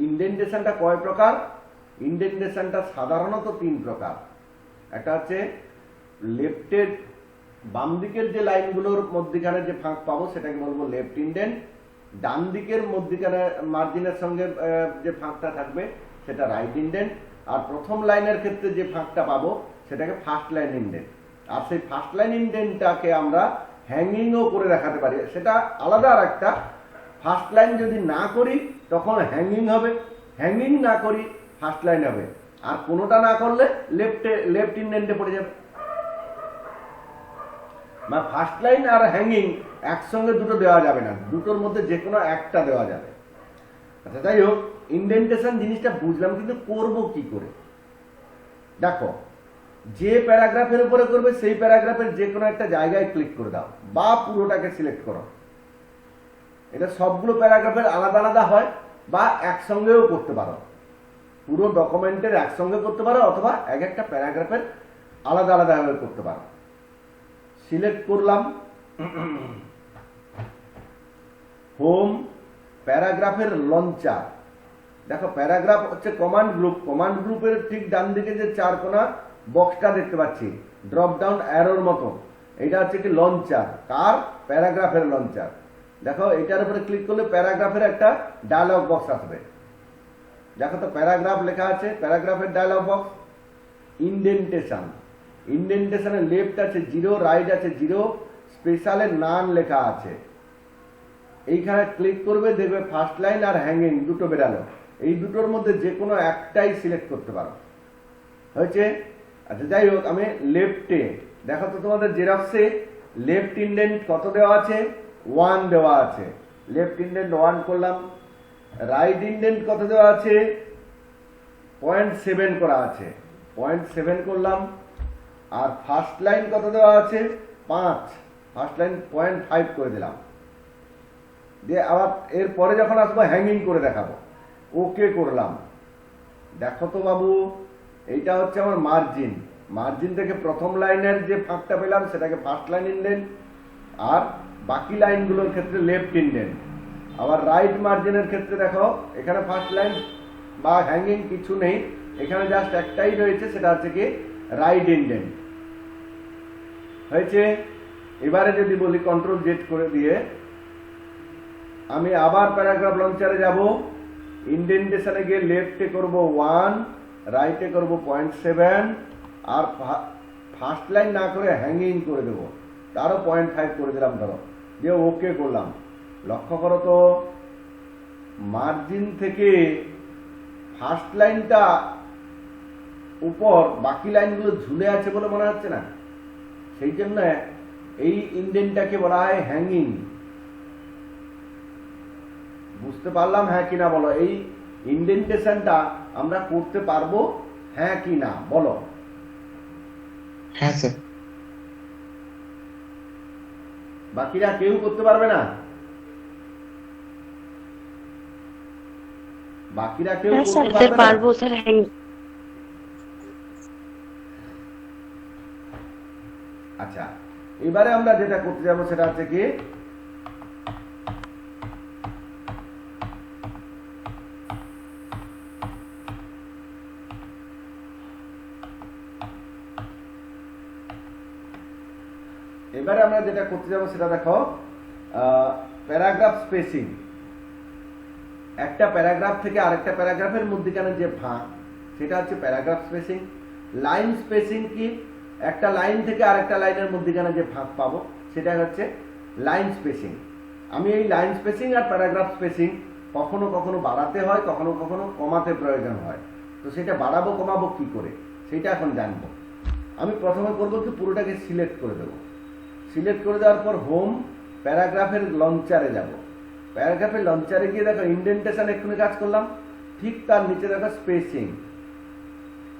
ইন্ডেন্টেশনটা কয় প্রকার? ইন্ডেন্টেশনটা সাধারণত তিন প্রকার। একটা হচ্ছে লেফটের বাম দিকের যে লাইনগুলোর মধ্যখানে যে ফাঁক পাবো, সেটাকে বলবো লেফট ইন্ডেন্ট। ডান দিকের মধ্যখানে মার্জিনের সঙ্গে যে ফাঁকটা থাকবে, সেটা রাইট ইন্ডেন্ট। আর প্রথম লাইনের ক্ষেত্রে যে ফাঁকটা পাবো, সেটাকে ফার্স্ট লাইন ইন্ডেন্ট। আর সেই ফার্স্ট লাইন ইন্ডেন্টটাকে আমরা হ্যাঙ্গিংও করে দেখাতে পারি, সেটা আলাদা আর একটা। ফার্স্ট লাইন যদি না করি তখন হ্যাঙ্গিং হবে, হ্যাঙ্গিং না করি ফার্স্ট লাইন হবে, আর কোনোটা না করলে লেফট ইন্ডেন্টে পড়ে যাবে। মানে ফার্স্ট লাইন আর হ্যাঙ্গিং একসঙ্গে দুটো দেওয়া যাবে না, দুটোর মধ্যে যে কোনো একটা দেওয়া যাবে। আচ্ছা যাই হোক, ইন্ডেন্টেশন জিনিসটা বুঝলাম, কিন্তু করব কি করে? দেখো যে প্যারাগ্রাফের উপরে করবে সেই প্যারাগ্রাফের যে কোনো একটা জায়গায় ক্লিক করে দাও বা পুরোটাকে সিলেক্ট করো। এটা সবগুলো প্যারাগ্রাফের আলাদা আলাদা হয় বা একসঙ্গেও করতে পারো, পুরো ডকুমেন্টের একসঙ্গে করতে পারো অথবা এক একটা প্যারাগ্রাফের আলাদা আলাদা ভাবে করতে পারো। সিলেক্ট করলাম হোম, প্যারাগ্রাফের লঞ্চার। দেখো প্যারাগ্রাফ হচ্ছে কমান্ড গ্রুপ, কমান্ড গ্রুপের ঠিক ডান দিকে যে চার কোণা বক্সটা দেখতে পাচ্ছি ড্রপ ডাউন অ্যারোর মতো, এটা হচ্ছে কি লঞ্চার। কার? প্যারাগ্রাফের লঞ্চার। দেখো এটার উপরে ক্লিক করলে প্যারাগ্রাফের একটা ডায়লগ বক্স আসবে। দেখো তো প্যারাগ্রাফ লেখা আছে, প্যারাগ্রাফের ডায়লগ বক্স। ইন্ডেন্টেশন, ইন্ডেন্টেশনের লেফট আছে 0, রাইট আছে 0, স্পেশালে নান লেখা আছে। এইখানে ক্লিক করবে, দেখবে ফার্স্ট লাইন আর হ্যাঙ্গিং দুটো বেরালো। এই দুটোর মধ্যে যে কোনো একটাই সিলেক্ট করতে পারো। হয়েছে? আচ্ছা যাই হোক, আমি লেফটে, দেখো তো তোমাদের জেরক্সে লেফট ইন্ডেন্ট কত দেওয়া আছে? 1 দেওয়া আছে। লেফট ইন্ডেন্ট 1 করলাম। রাইট ইন্ডেন্ট কত দেওয়া আছে? 0.7 করা আছে, 0.7 করলাম। আর ফার্স্ট লাইন কত দেওয়া আছে? 5, ফার্স্ট লাইন 0.5 করে দিলাম। দিয়ে আবার এরপরে যখন আসবো হ্যাঙ্গিং করে দেখাবো, ওকে করলাম। দেখো তো বাবু, এইটা হচ্ছে আমার মার্জিন। মার্জিন থেকে প্রথম লাইনের যে ফাঁকটা পেলাম সেটাকে ফার্স্ট লাইন ইন্ডেন্ট, আর বাকি লাইনগুলোর ক্ষেত্রে লেফট ইন্ডেন্ট। আবার রাইট মার্জিনের ক্ষেত্রে দেখো এখানে ফার্স্ট লাইন বা হ্যাঙ্গিং কিছু নেই, এখানে জাস্ট একটাই রয়েছে, সেটা হচ্ছে কি রাইট ইন্ডেন্ট। হয়েছে? এবারে যদি বলি কন্ট্রোল জেড করে দিয়ে আমি আবার প্যারাগ্রাফ লঞ্চারে যাব, ইন্ডেন্টেশনে গিয়ে লেফটে করব 1, রাইটে করব 0.7, আর ফার্স্ট লাইন না করে হ্যাঙ্গিং করে দেবো, তারও 0.5 করে দিলাম। ধরো দিয়ে ওকে করলাম। লক্ষ্য করো তো মার্জিন থেকে ফার্স্ট লাইনটা উপর, বাকি লাইনগুলো ঝুলে আছে বলে মনে হচ্ছে না, সেই জন্য এই ইন্ডেন্টটাকে বলা হয় হ্যাঙ্গিং। বুঝতে পারলাম হ্যাঁ কিনা বলো? এই ইন্ডেন্টেশনটা আমরা করতে পারবো হ্যাঁ কি না বলো? হ্যাঁ স্যার। বাকিরা কেউ করতে পারবে না? বাকিরা কেউ করতে পারবে না? আচ্ছা, এবারে আমরা যেটা করতে যাবো সেটা হচ্ছে কি এবারে আমরা যেটা করতে যাবো সেটা দেখো প্যারাগ্রাফ স্পেসিং। একটা প্যারাগ্রাফ থেকে আরেকটা প্যারাগ্রাফের মধ্যখানে যে ফাঁক, সেটা হচ্ছে প্যারাগ্রাফ স্পেসিং। লাইন স্পেসিং কি? একটা লাইন থেকে আরেকটা লাইনের মধ্যখানে যে ফাঁক পাবো সেটা হচ্ছে লাইন স্পেসিং। আমি এই লাইন স্পেসিং আর প্যারাগ্রাফ স্পেসিং কখনো কখনো বাড়াতে হয়, কখনো কখনো কমাতে প্রয়োজন হয়। তো সেটা বাড়াবো কমাবো কি করে সেটা এখন জানবো। আমি প্রথমে করবো কি পুরোটাকে সিলেক্ট করে দেবো। সিলেক্ট করে দেওয়ার পর হোম, প্যারাগ্রাফের লঞ্চারে যাব। প্যারাগ্রাফের লঞ্চারে গিয়ে দেখো ইন্ডেন্টেশন এক্ষুনি কাজ করলাম, ঠিক তার নিচে দেখো spacing.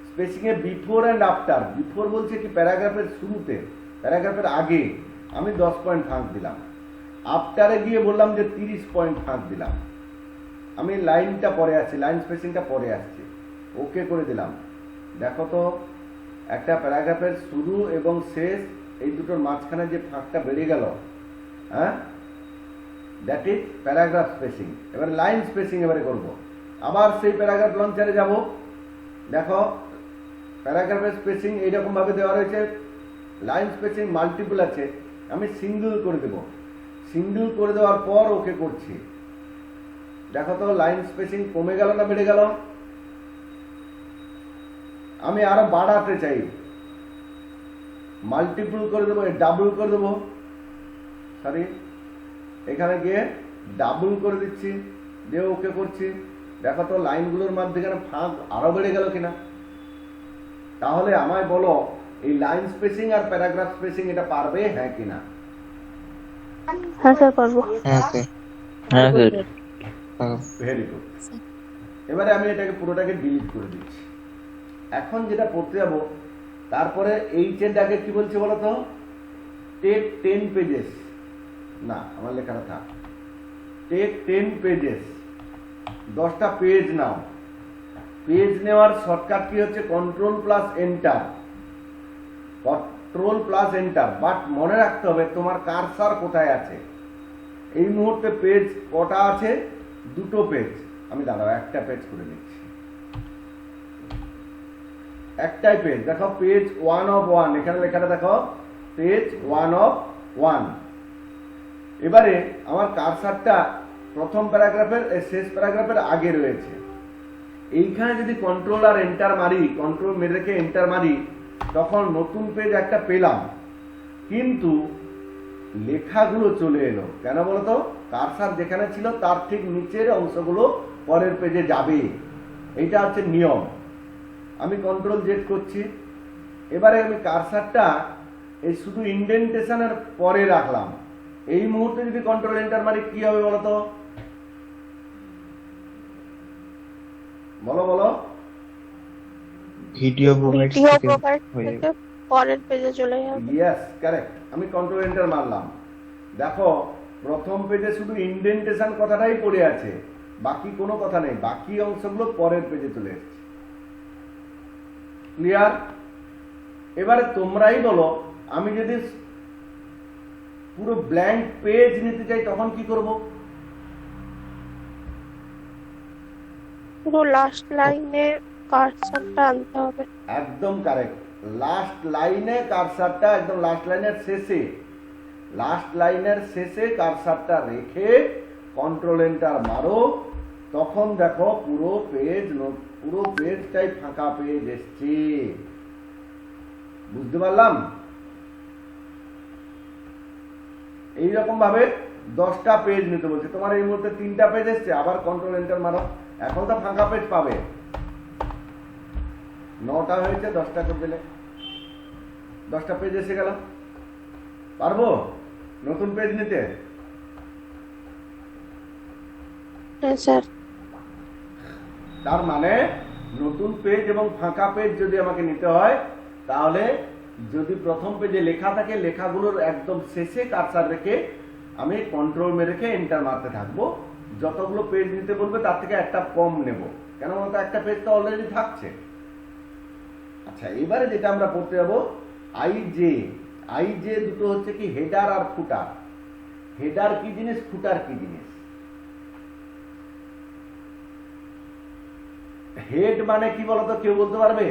Spacing A before and after. Before বলছে কি প্যারাগ্রাফের শুরুতে, প্যারাগ্রাফের আগে আমি 10 পয়েন্ট ফাঁক দিলাম। আফটারে গিয়ে বললাম যে 30 পয়েন্ট ফাঁক দিলাম। আমি লাইনটা পরে আসছি, লাইন স্পেসিংটা পরে আসছি। ওকে করে দিলাম। দেখো তো একটা প্যারাগ্রাফের শুরু এবং শেষ এই দুটোর মাঝখানে যে ফাঁকটা বেড়ে গেল, হ্যাঁ, দ্যাট ইজ প্যারাগ্রাফ স্পেসিং। এবার লাইন স্পেসিং এবারে করব। আবার সেই প্যারাগ্রাফ লঞ্চারে যাব। দেখো প্যারাগ্রাফের স্পেসিং এইরকম ভাবে দেওয়া রয়েছে। লাইন স্পেসিং মাল্টিপল আছে, আমি সিঙ্গেল করে দেব। সিঙ্গেল করে দেওয়ার পর ওকে করছি। দেখো তো লাইন স্পেসিং কমে গেল না বেড়ে গেল? আমি আরো বাড়াতে চাই, মাল্টিপল করে দেবো, ডাবল করে দেবো, সরি এখানে গিয়ে ডাবল করে দিচ্ছি, দিয়ে ওকে করছি। দেখো তো লাইনগুলোর মাঝখানে ফাঁক আরো বেড়ে গেল কিনা? তাহলে আমায় বলো এই লাইন স্পেসিং আর প্যারাগ্রাফ স্পেসিং এটা পারবে হ্যাঁ কিনা? হ্যাঁ স্যার পারবো। হ্যাঁ স্যার। হ্যাঁ স্যার। Very good. এবারে আমি এটাকে পুরোটাকে ডিলিট করে দিচ্ছি। এখন যেটা পড়তে যাবো, তারপরে এইচের আগে কি বলছে বলো তো, টেক 10 পেজেস, না আমার লেখাটা থাক, টেক 10 পেজেস, 10টা পেজ নাও। পেজ নেওয়ার শর্টকাট কি হচ্ছে, control plus enter, control plus enter. But মনে রাখতে হবে তোমার কারসার কোথায় আছে। এই মুহূর্তে পেজ কটা আছে, 2টো পেজ। আমি দাঁড়াও একটা পেজ করে নিচ্ছি, একটাই পেজ। দেখো পেজ 1 of 1, এখানে লেখাটা দেখো পেজ 1 of 1। এবারে আমার কারসারটা প্রথম প্যারাগ্রাফের শেষ প্যারাগ্রাফের আগে রয়েছে। এইখানে যদি কন্ট্রোল আর এন্টার মারি, কন্ট্রোল মেরে রেখে এন্টার মারি, তখন নতুন পেজ একটা পেলাম, কিন্তু লেখাগুলো চলে এলো কেন বলতো, কারসার যেখানে ছিল তার ঠিক নিচের অংশগুলো পরের পেজে যাবে। এইটা হচ্ছে নিয়ম। আমি কন্ট্রোল জেড করছি, এবারে আমি কারসারটা এই শুধু ইন্ডেন্টেশনের পরে রাখলাম। এই মুহূর্তে যদি কন্ট্রোল এন্টার মারি কি হবে বলতো, বলো বলো। ভিডিও প্রোভাইড ভিডিও থেকে প্রোভাইড হয়ে থেকে পরের পেজে চলে যাবে। Yes correct. আমি কন্ট্রোল এন্টার মারলাম, দেখো প্রথম পেজে শুধু ইন্ডেন্টেশন কথাটাই পড়ে আছে, বাকি কোনো কথা নেই, বাকি অংশগুলো পরের পেজে চলে এসেছে। ক্লিয়ার? এবারে তোমরাই বলো, আমি যদি পুরো ব্ল্যাঙ্ক পেজ নিতে চাই তখন কি করব? পুরো লাস্ট লাইনে কারসারটা আনতে হবে। একদম কারেক্ট। লাস্ট লাইনে কারসারটা, একদম লাস্ট লাইনের শেষে, লাস্ট লাইনের শেষে কারসারটা রেখে কন্ট্রোল এন্টার মারো, তখন দেখো পুরো পেজটাই ফাঁকা পেজ এসছে। বুঝতে পারলাম? এইরকম ভাবে 10টা পেজ নিতে বলছে। তোমার এই মুহূর্তে 3টা পেজ এসছে, আবার কন্ট্রোল এন্টার মারো, এখন তো ফাঁকা পেজ পাবে। 9টা হয়েছে, 10টা করে দিলে 10টা পেজ এসে গেল। পারবো নতুন পেজ নিতে? হ্যাঁ স্যার। তার মানে নতুন পেজ এবং ফাঁকা পেজ যদি আমাকে নিতে হয়, তাহলে যদি প্রথম পেজে লেখা থাকে, লেখাগুলোর একদম শেষে কারসার রেখে আমি কন্ট্রোল মেরে রেখে এন্টার মারতে থাকবো। যতগুলো পেজ নিতে বলবে তার থেকে একটা কম নেব, কেন বলতো একটা পেজ তো অলরেডি থাকছে। আচ্ছা, এবারে যেটা আমরা পড়তে যাবো, আইজে দুটো হচ্ছে কি, হেডার আর ফুটার। হেডার কি জিনিস, ফুটার কি জিনিস? হেড মানে কি বলতো, কেউ বলতে পারবে?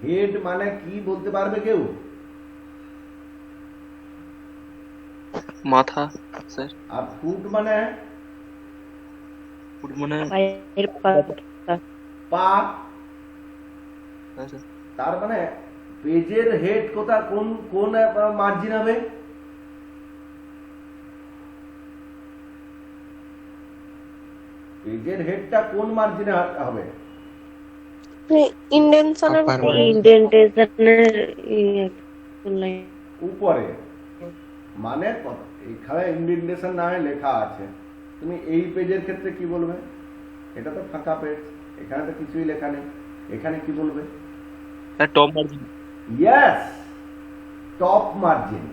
হেড মানে কি বলতে পারবে কেউ? মাথা স্যার। আর ফুট মানে? ফুট মানে পা। আচ্ছা, তার মানে পেজের হেড কোথা, কোন কোন মার্জিন হবে? পেজের হেডটা কোন মার্জিনে হবে? ইন্ডেনশনের উপরে। মানে এখানে ইন্ডেন্টেশন না হয় লেখা আছে, তুমি এই পেজের ক্ষেত্রে কি বলবে? এটা তো ফাঁকা পেজ, এখানে তো কিছুই লেখা নেই, এখানে কি বলবে? Top margin. Yes, top margin.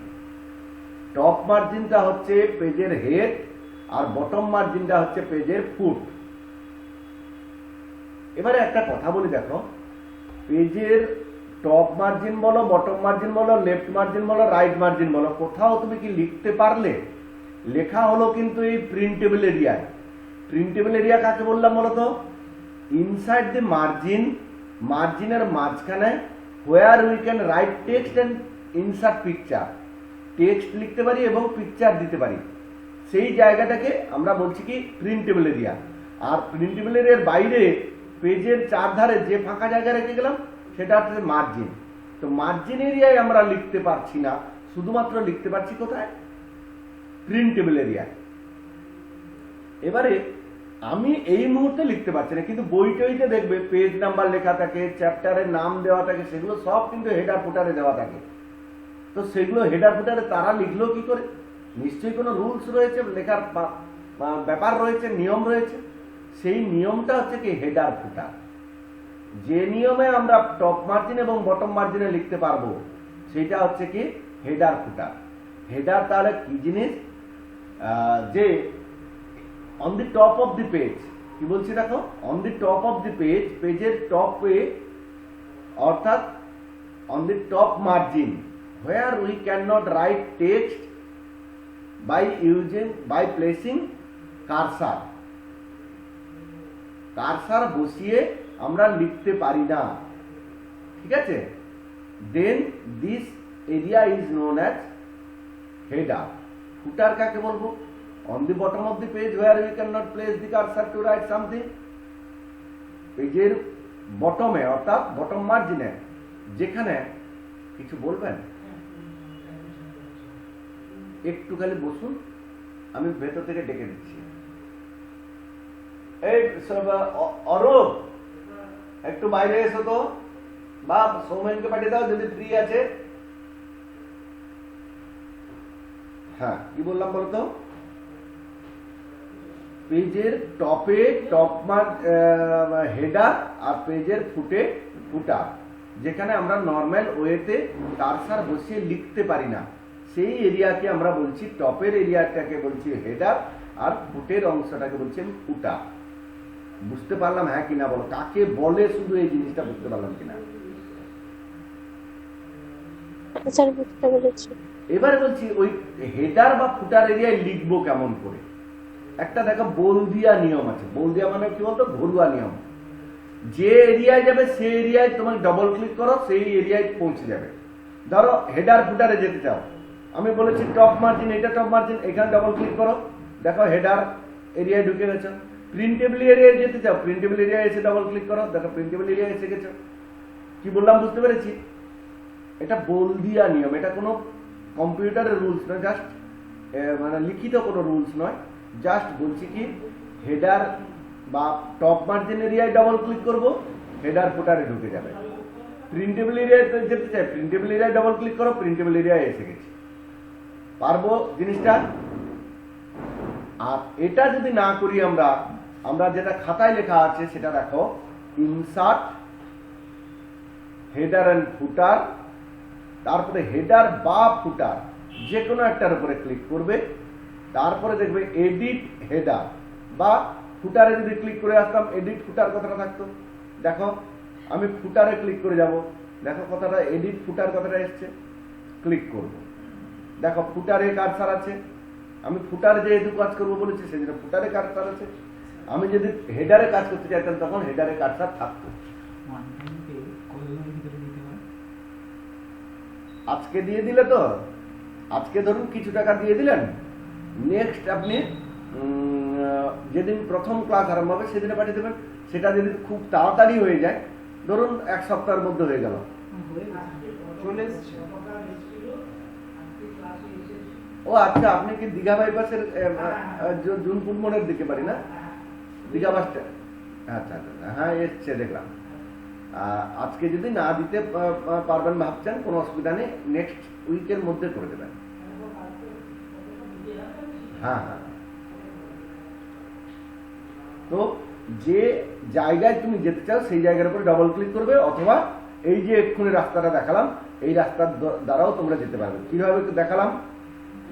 Top মার্জিনটা হচ্ছে পেজের হেড, আর বটম মার্জিনটা হচ্ছে পেজের ফুট। এবারে একটা কথা বলি, দেখো পেজের টপ মার্জিন বলো, বটম মার্জিন বলো, লেফট মার্জিন বলো, রাইট মার্জিন বলো, কোথাও তুমি কি লিখতে পারলে? লেখা হলো কিন্তু এই প্রিন্টেবল এরিয়ায়। প্রিন্টেবল এরিয়া কাকে বললাম বলতো? ইনসাইড দি মার্জিন, মার্জিনের মাঝখানে, where we can write text and insert picture. Text লিখতে পারি এবং পিকচার দিতে পারি, সেই জায়গাটাকে আমরা বলছি কি প্রিন্টেবল এরিয়া। আর প্রিন্টেবল এরিয়ার বাইরে পেজের চারধারে যে ফাঁকা জায়গা রেখে গেলাম সেটা হচ্ছে মার্জিন। তো মার্জিন এরিয়ায় আমরা লিখতে পারছি না, শুধুমাত্র লিখতে পারছি কোথায়? প্রিন্টেবল এরিয়ায়। এবারে আমি এই মুহূর্তে লিখতে পারছি না, কিন্তু বইটইতে দেখবে পেজ নাম্বার লেখা থাকে, চ্যাপ্টারের নাম দেওয়া থাকে, সেগুলো সব কিন্তু হেডার ফুটারে দেওয়া থাকে। তো সেগুলো হেডার ফুটারে তারা লিখলো কি করে? নিশ্চয়ই কোনো রুলস রয়েছে লেখার ব্যাপার রয়েছে, নিয়ম রয়েছে। সেই নিয়মটা হচ্ছে কি হেডার ফুটার। যে নিয়মে আমরা টপ মার্জিন এবং বটম মার্জিনে লিখতে পারবো সেটা হচ্ছে কি হেডার ফুটার। হেডার তাহলে কি জিনিস, যে on the top of the page, কি বলছি দেখো, on the top of the page, পেজের টপে অর্থাৎ on the top margin, where we cannot write text by placing cursor, cursor বসিয়ে আমরা লিখতে পারি না, ঠিক আছে। Then this area is known as header. Footer কাকে বলবো? On the bottom of the page where we can not place the cursor to write something, পেজের বটমে অর্থাৎ বটম মার্জিনে, যেখানে কিছু বলবেন একটু খালি বসুন, আমি ভেতর থেকে ডেকে দিচ্ছি। এই অরূপ একটু বাইরে এসো তো, বা সৌমেনকে পাঠিয়ে দাও যদি ফ্রি আছে। হ্যাঁ, কি বললাম বলতো? পেজের টপে হেডার আর পেজের ফুটে ফুটার, যেখানে আমরা নর্মাল ওয়েতে কারসার বসিয়ে লিখতে পারি না, সেই এরিয়াকে আমরা বলছি, টপের এরিয়াটাকে বলছি হেডার, আর ফুটের অংশটাকে বলছি ফুটার। বুঝতে পারলাম হ্যাঁ কিনা বলো, কাকে বলে শুধু এই জিনিসটা বুঝতে পারলাম কিনা? স্যার বুঝতে পেরেছি। এবারে বলছি ওই হেডার বা ফুটার এরিয়ায় লিখবো কেমন করে। একটা দেখো বলদিয়া নিয়ম আছে। বলদিয়া মানে কি বলতো? ঘরোয়া নিয়ম। যে এরিয়ায় যাবে সেই এরিয়ায় তোমার ডবল ক্লিক করো, সেই এরিয়ায় পৌঁছে যাবে। ধরো হেডার ফুটারে যেতে চাও, আমি বলেছি টপ মার্জিন, এটা টপ মার্জিন, এখানে ডবল ক্লিক করো, দেখো হেডার এরিয়ায় ঢুকে গেছো। প্রিন্টেবল এরিয়ায় যেতে চাও, প্রিন্টেবল এরিয়ায় এসে ডবল ক্লিক করো, দেখো প্রিন্টেবল এরিয়ায় এসে গেছো। কি বললাম বুঝতে পেরেছি? এটা বলদিয়া নিয়ম, এটা কোনো কম্পিউটারের রুলস নয়, জাস্ট মানে লিখিত কোনো রুলস নয়, জাস্ট বলছি কি হেডার বা টপ মার্জিন এরিয়ায় ডবল ক্লিক করব, হেডার ফুটারে ঢুকে যাবে। প্রিন্টেবল এরিয়ায় যেতে চাই, প্রিন্টেবল এরিয়ায় ডবল ক্লিক করো, প্রিন্টেবল এরিয়ায় এসে গেছি। পারবো জিনিসটা? আর এটা যদি না করি আমরা যেটা খাতায় লেখা আছে সেটা দেখো, ইনসার্ট হেডার এন্ড ফুটার, তারপরে হেডার বা ফুটার যে কোনো একটার উপরে ক্লিক করবে, তারপরে দেখবে এডিট হেডার বা ফুটারে যদি ক্লিক করে আসতাম এডিট ফুটার কথাটা থাকতো। দেখো আমি ফুটারে ক্লিক করে যাব, দেখো কথাটা এডিট ফুটার কথাটা এসছে, ক্লিক করব, দেখো ফুটারে কারসার আছে। আমি ফুটারে যেহেতু কাজ করবো বলেছি সেই জন্য ফুটারে কারসার আছে। আমি যদি হেডারে কাজ করতে চাইতাম তখন হেডারে কারসার থাকতো। আজকে দিয়ে দিলে তো, আজকে ধরুন কিছু টাকা দিয়ে দিলেন, নেক্সট আপনি যেদিন প্রথম ক্লাস আরম্ভ হবে সেদিনে পাঠিয়ে দেবেন। সেটা যদি খুব তাড়াতাড়ি হয়ে যায়, ধরুন এক সপ্তাহের মধ্যে হয়ে গেল, ও আচ্ছা, আপনি কি দীঘা বাইপাসের জুনপুর মোড়ের দিকে বাড়ি না? দীঘা বাস স্ট্যান্ড, আচ্ছা আচ্ছা, হ্যাঁ এসছে দেখলাম। আজকে যদি না দিতে পারবেন ভাবছেন, কোনো অসুবিধা নেই, নেক্সট উইকের মধ্যে করে দেবেন। হ্যাঁ হ্যাঁ, তো যে জায়গায় তুমি যেতে চাও সেই জায়গার উপরে ডবল ক্লিক করবে, অথবা এই যে এক্ষুনি রাস্তাটা দেখালাম এই রাস্তার দ্বারাও তোমরা যেতে পারবে। কিভাবে দেখালাম?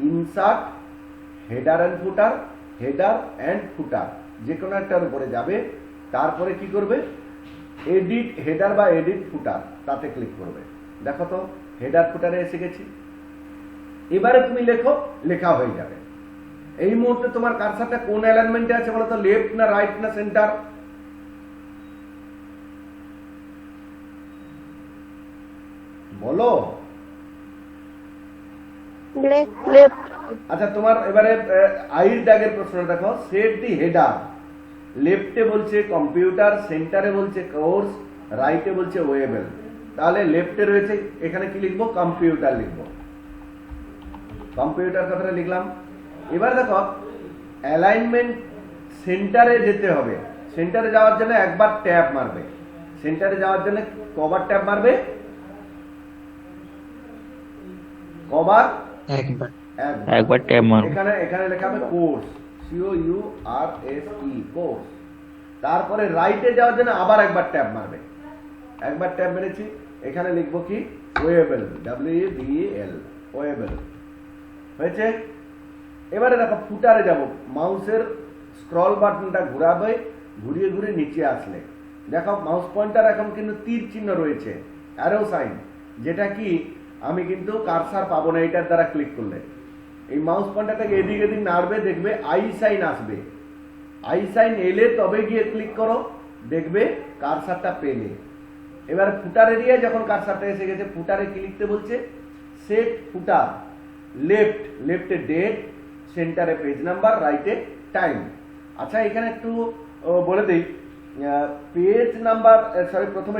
Insert header and footer, header and footer যে কোনো একটার উপরে যাবে, তারপরে কি করবে? এডিট হেডার বা এডিট ফুটার, তাতে ক্লিক করবে। দেখো তো হেডার ফুটারে এসে গেছি। এবারে তুমি লেখো, লেখা হয়ে যাবে। এই মুহূর্তে তোমার কারসারটা কোন অ্যালাইনমেন্টে আছে বলো তো? লেফট না রাইট না সেন্টার? বলো। লেফট। আচ্ছা, তোমার এবারে আইর দাগের প্রশ্ন দেখো। সেট দি হেডার, লেফটে বলছে কম্পিউটার, সেন্টারে বলছে কোর্স, রাইটে বলছে ওয়েবেল। তাহলে লেফটে রয়েছে, এখানে কি লিখবো? কম্পিউটার লিখবো। কম্পিউটার কথাটা লিখলাম। এবার দেখো অ্যালাইনমেন্ট সেন্টারে যেতে হবে। সেন্টারে যাওয়ার জন্য একবার ট্যাব মারবে। সেন্টারে যাওয়ার জন্য কবার ট্যাব মারবে? কবার? একবার ট্যাব মারো। এখানে লেখা হবে কোর্স, COURSE কোর্স। তারপরে রাইটে যাওয়ার জন্য আবার একবার ট্যাব মারবে, একবার ট্যাব মেরেছি, এখানে লিখবো কি ওয়েবল, WEBL ওয়েবল হয়েছে। এবারে দেখো ফুটারে যাব, মাউসের স্ক্রল বাটনটা ঘোরাবে, ঘুরিয়ে ঘুরিয়ে নিচে আসলে দেখো মাউস পয়েন্টার এখন কিন্তু তীর চিহ্ন রয়েছে, অ্যারো সাইন, যেটা কি আমি কিন্তু কারসার পাবো না এটার দ্বারা ক্লিক করলে। এই মাউস পয়েন্টারটাকে এদিক এদিক নাড়বে, দেখবে আই সাইন আসবে, আই সাইন এলে তবে গিয়ে ক্লিক করো, দেখবে কারসারটা পেলে। এবার ফুটার এরিয়া যখন কারসারটা এসে গেছে, ফুটারে কি লিখতে বলছে, সেট ফুটার, লেফটে ডেট, সেন্টারে পেজ নাম্বার, রাইটে টাইম। আচ্ছা এখানে একটু বলে দিই, পেজ নাম্বার সরি প্রথমে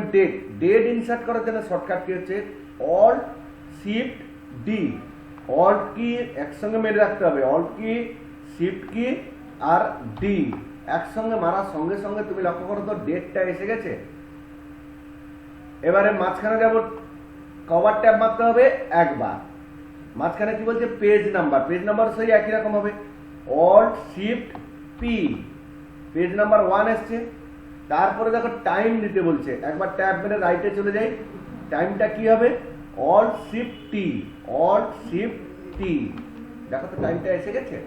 ডেট ইনসার্ট করার জন্য শর্টকাট কি হচ্ছে, অল্ট শিফট ডি, অল্ট কি একসঙ্গে মেরে রাখতে হবে, অল্ট কি শিফট কি আর ডি একসঙ্গে মারার সঙ্গে সঙ্গে তুমি লক্ষ্য করো তো ডেটটা এসে গেছে। এবারে মাঝখানে যাব, কভার ট্যাব মারতে হবে একবার, মাঝখানে কি বলছে পেজ নাম্বার, পেজ নাম্বার সেই একই রকম হবে, alt shift P, page number 1 এসছে। তারপরে দেখো টাইম দিতে বলছে, একবার ট্যাব মেরে রাইটে চলে যাই, টাইমটা কি হবে, অল্ট শিফট টি, অল্ট শিফট টি, দেখো তো টাইমটা এসে গেছে।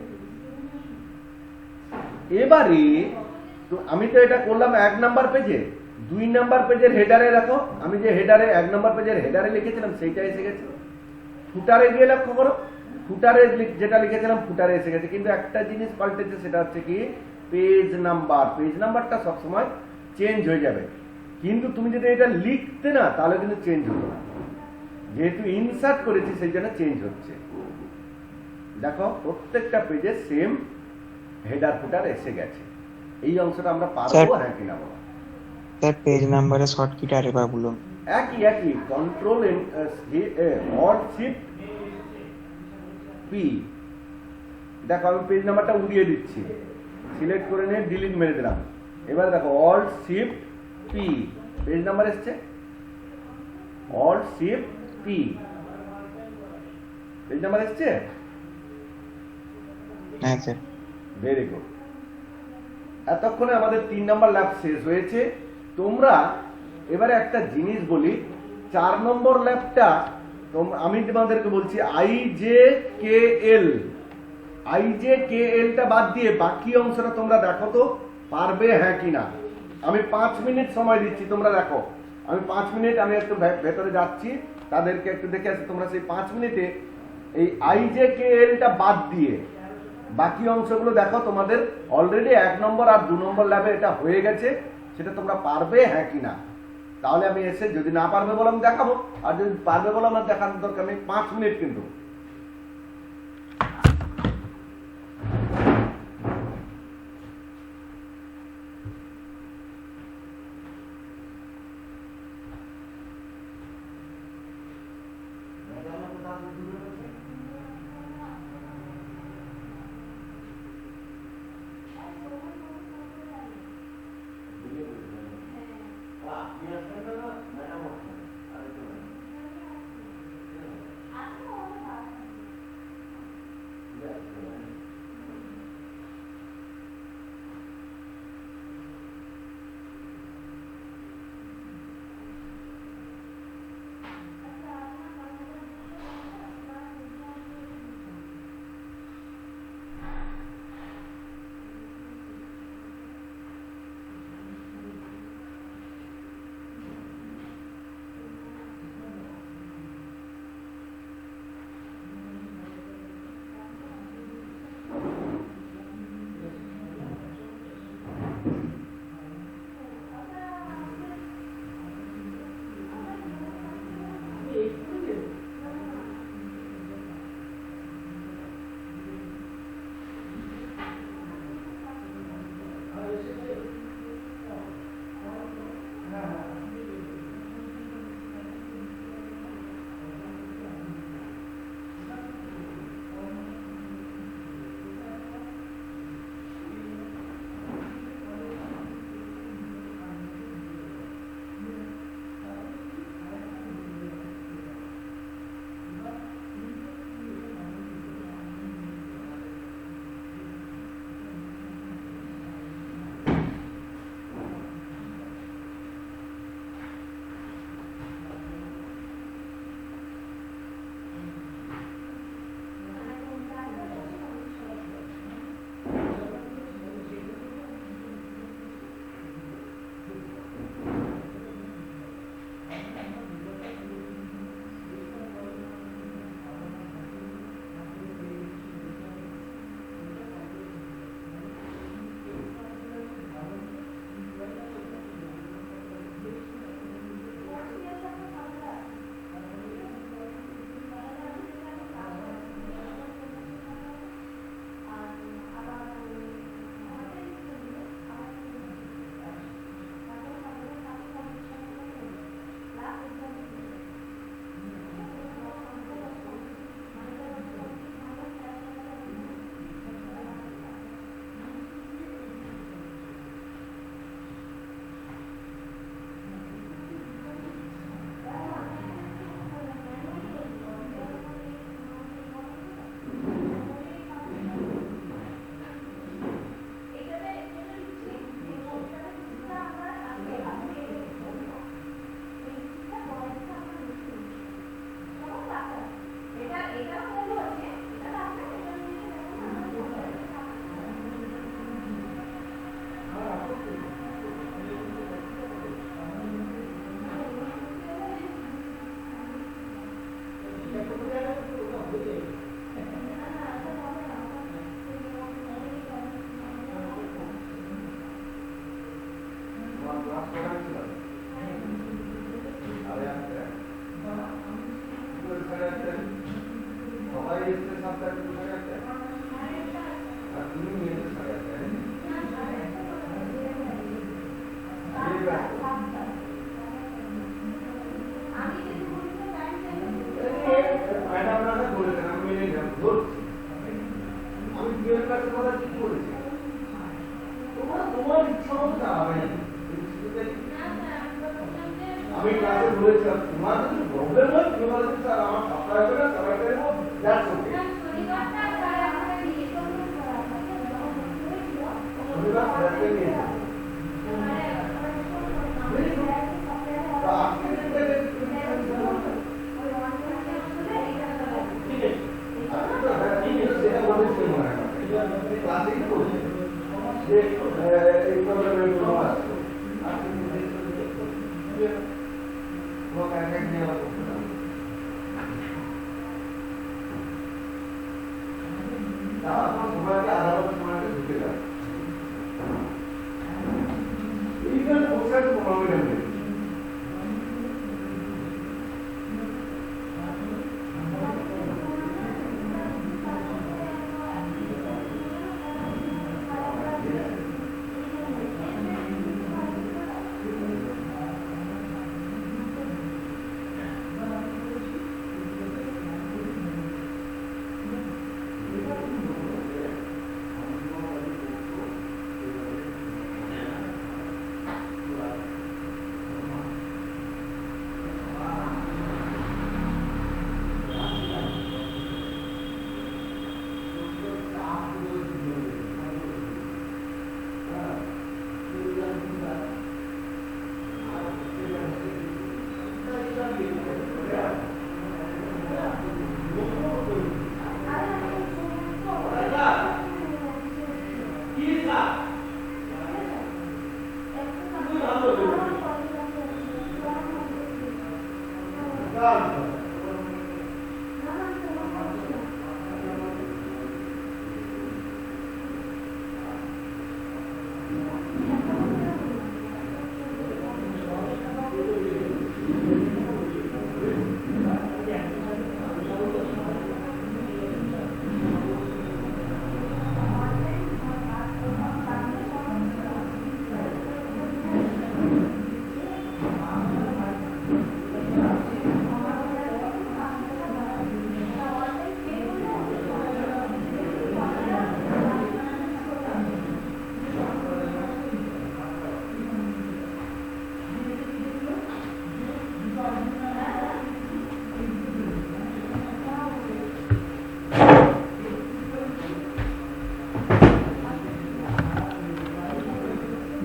এবারে তো আমি তো এটা করলাম 1 নাম্বার পেজে, 2 নাম্বার পেজের হেডারে রাখো, আমি যে হেডারে 1 নাম্বার পেজের হেডারে লিখেছিলাম সেইটা এসে গেছে। ফুটারে গিয়ে লক্ষ্য করো, ফুটারে যেটা লিখেছিলাম ফুটারে এসে গেছে, কিন্তু একটা জিনিস পাল্টেছে, সেটা হচ্ছে কি পেজ নাম্বার, পেজ নাম্বারটা সবসময় চেঞ্জ হয়ে যাবে, কিন্তু তুমি যদি এটা লিখতে না তাহলে কিন্তু চেঞ্জ হতো না, যেহেতু ইনসার্ট করেছি সেই জন্য চেঞ্জ হচ্ছে। দেখো প্রত্যেকটা পেজে সেম হেডার ফুটার এসে গেছে। এই অংশটা আমরা পারবো হ্যাঁ কিনা বলো। স্যার পেজ নাম্বারের শর্টকাট আরেকবার বলুন। একই কন্ট্রোল অল্ট শিফট পি, দেখো আমি পেজ নাম্বারটা উড়িয়ে দিচ্ছি, সিলেক্ট করে নিয়ে ডিলিট মেরে দিলাম। এবার দেখো Alt shift P, page number এসছে, Alt shift P, page number এসছে। হ্যাঁ স্যার। Very good. এতক্ষণে আমাদের 3 নাম্বার ল্যাব শেষ হয়েছে। তোমরা এবারে একটা জিনিস বলি, 4 নম্বর ল্যাবটা আমি তোমাদেরকে বলছি IJKL টা বাদ দিয়ে বাকি অংশটা তোমরা দেখো তো পারবে হ্যাঁ কিনা। আমি 5 মিনিট সময় দিচ্ছি, তোমরা দেখো, আমি 5 মিনিট আমি একটু ভেতরে যাচ্ছি, তাদেরকে একটু দেখে আসি। তোমরা সেই 5 মিনিটে এই IJKL টা বাদ দিয়ে বাকি অংশগুলো দেখো, তোমাদের অলরেডি 1 নম্বর আর 2 নম্বর ল্যাবে এটা হয়ে গেছে, সেটা তোমরা পারবে হ্যাঁ কিনা। তাহলে আমি এসে যদি না পারবে বলে আমি দেখাবো, আর যদি পারবে বলে আমার দেখানোর দরকার নেই। 5 মিনিট কিন্তু। আমি ক্লাসে বলেছিলাম তোমার যদি প্রবলেম হয় তুমি বলছো স্যার আমার সপ্তাহে করে সবাই করব দ্যাটস ওকে শনিবার স্যারকে নিয়ে যাও। তো আজকে যেটা বলেছি মনে হয় ক্লাসেই বলছি যে এই প্রবলেমের কোনো আছে সময়কে আদালত সময়কে ঢুকে যাবে এইখানে প্রসেস প্রবলেম নেই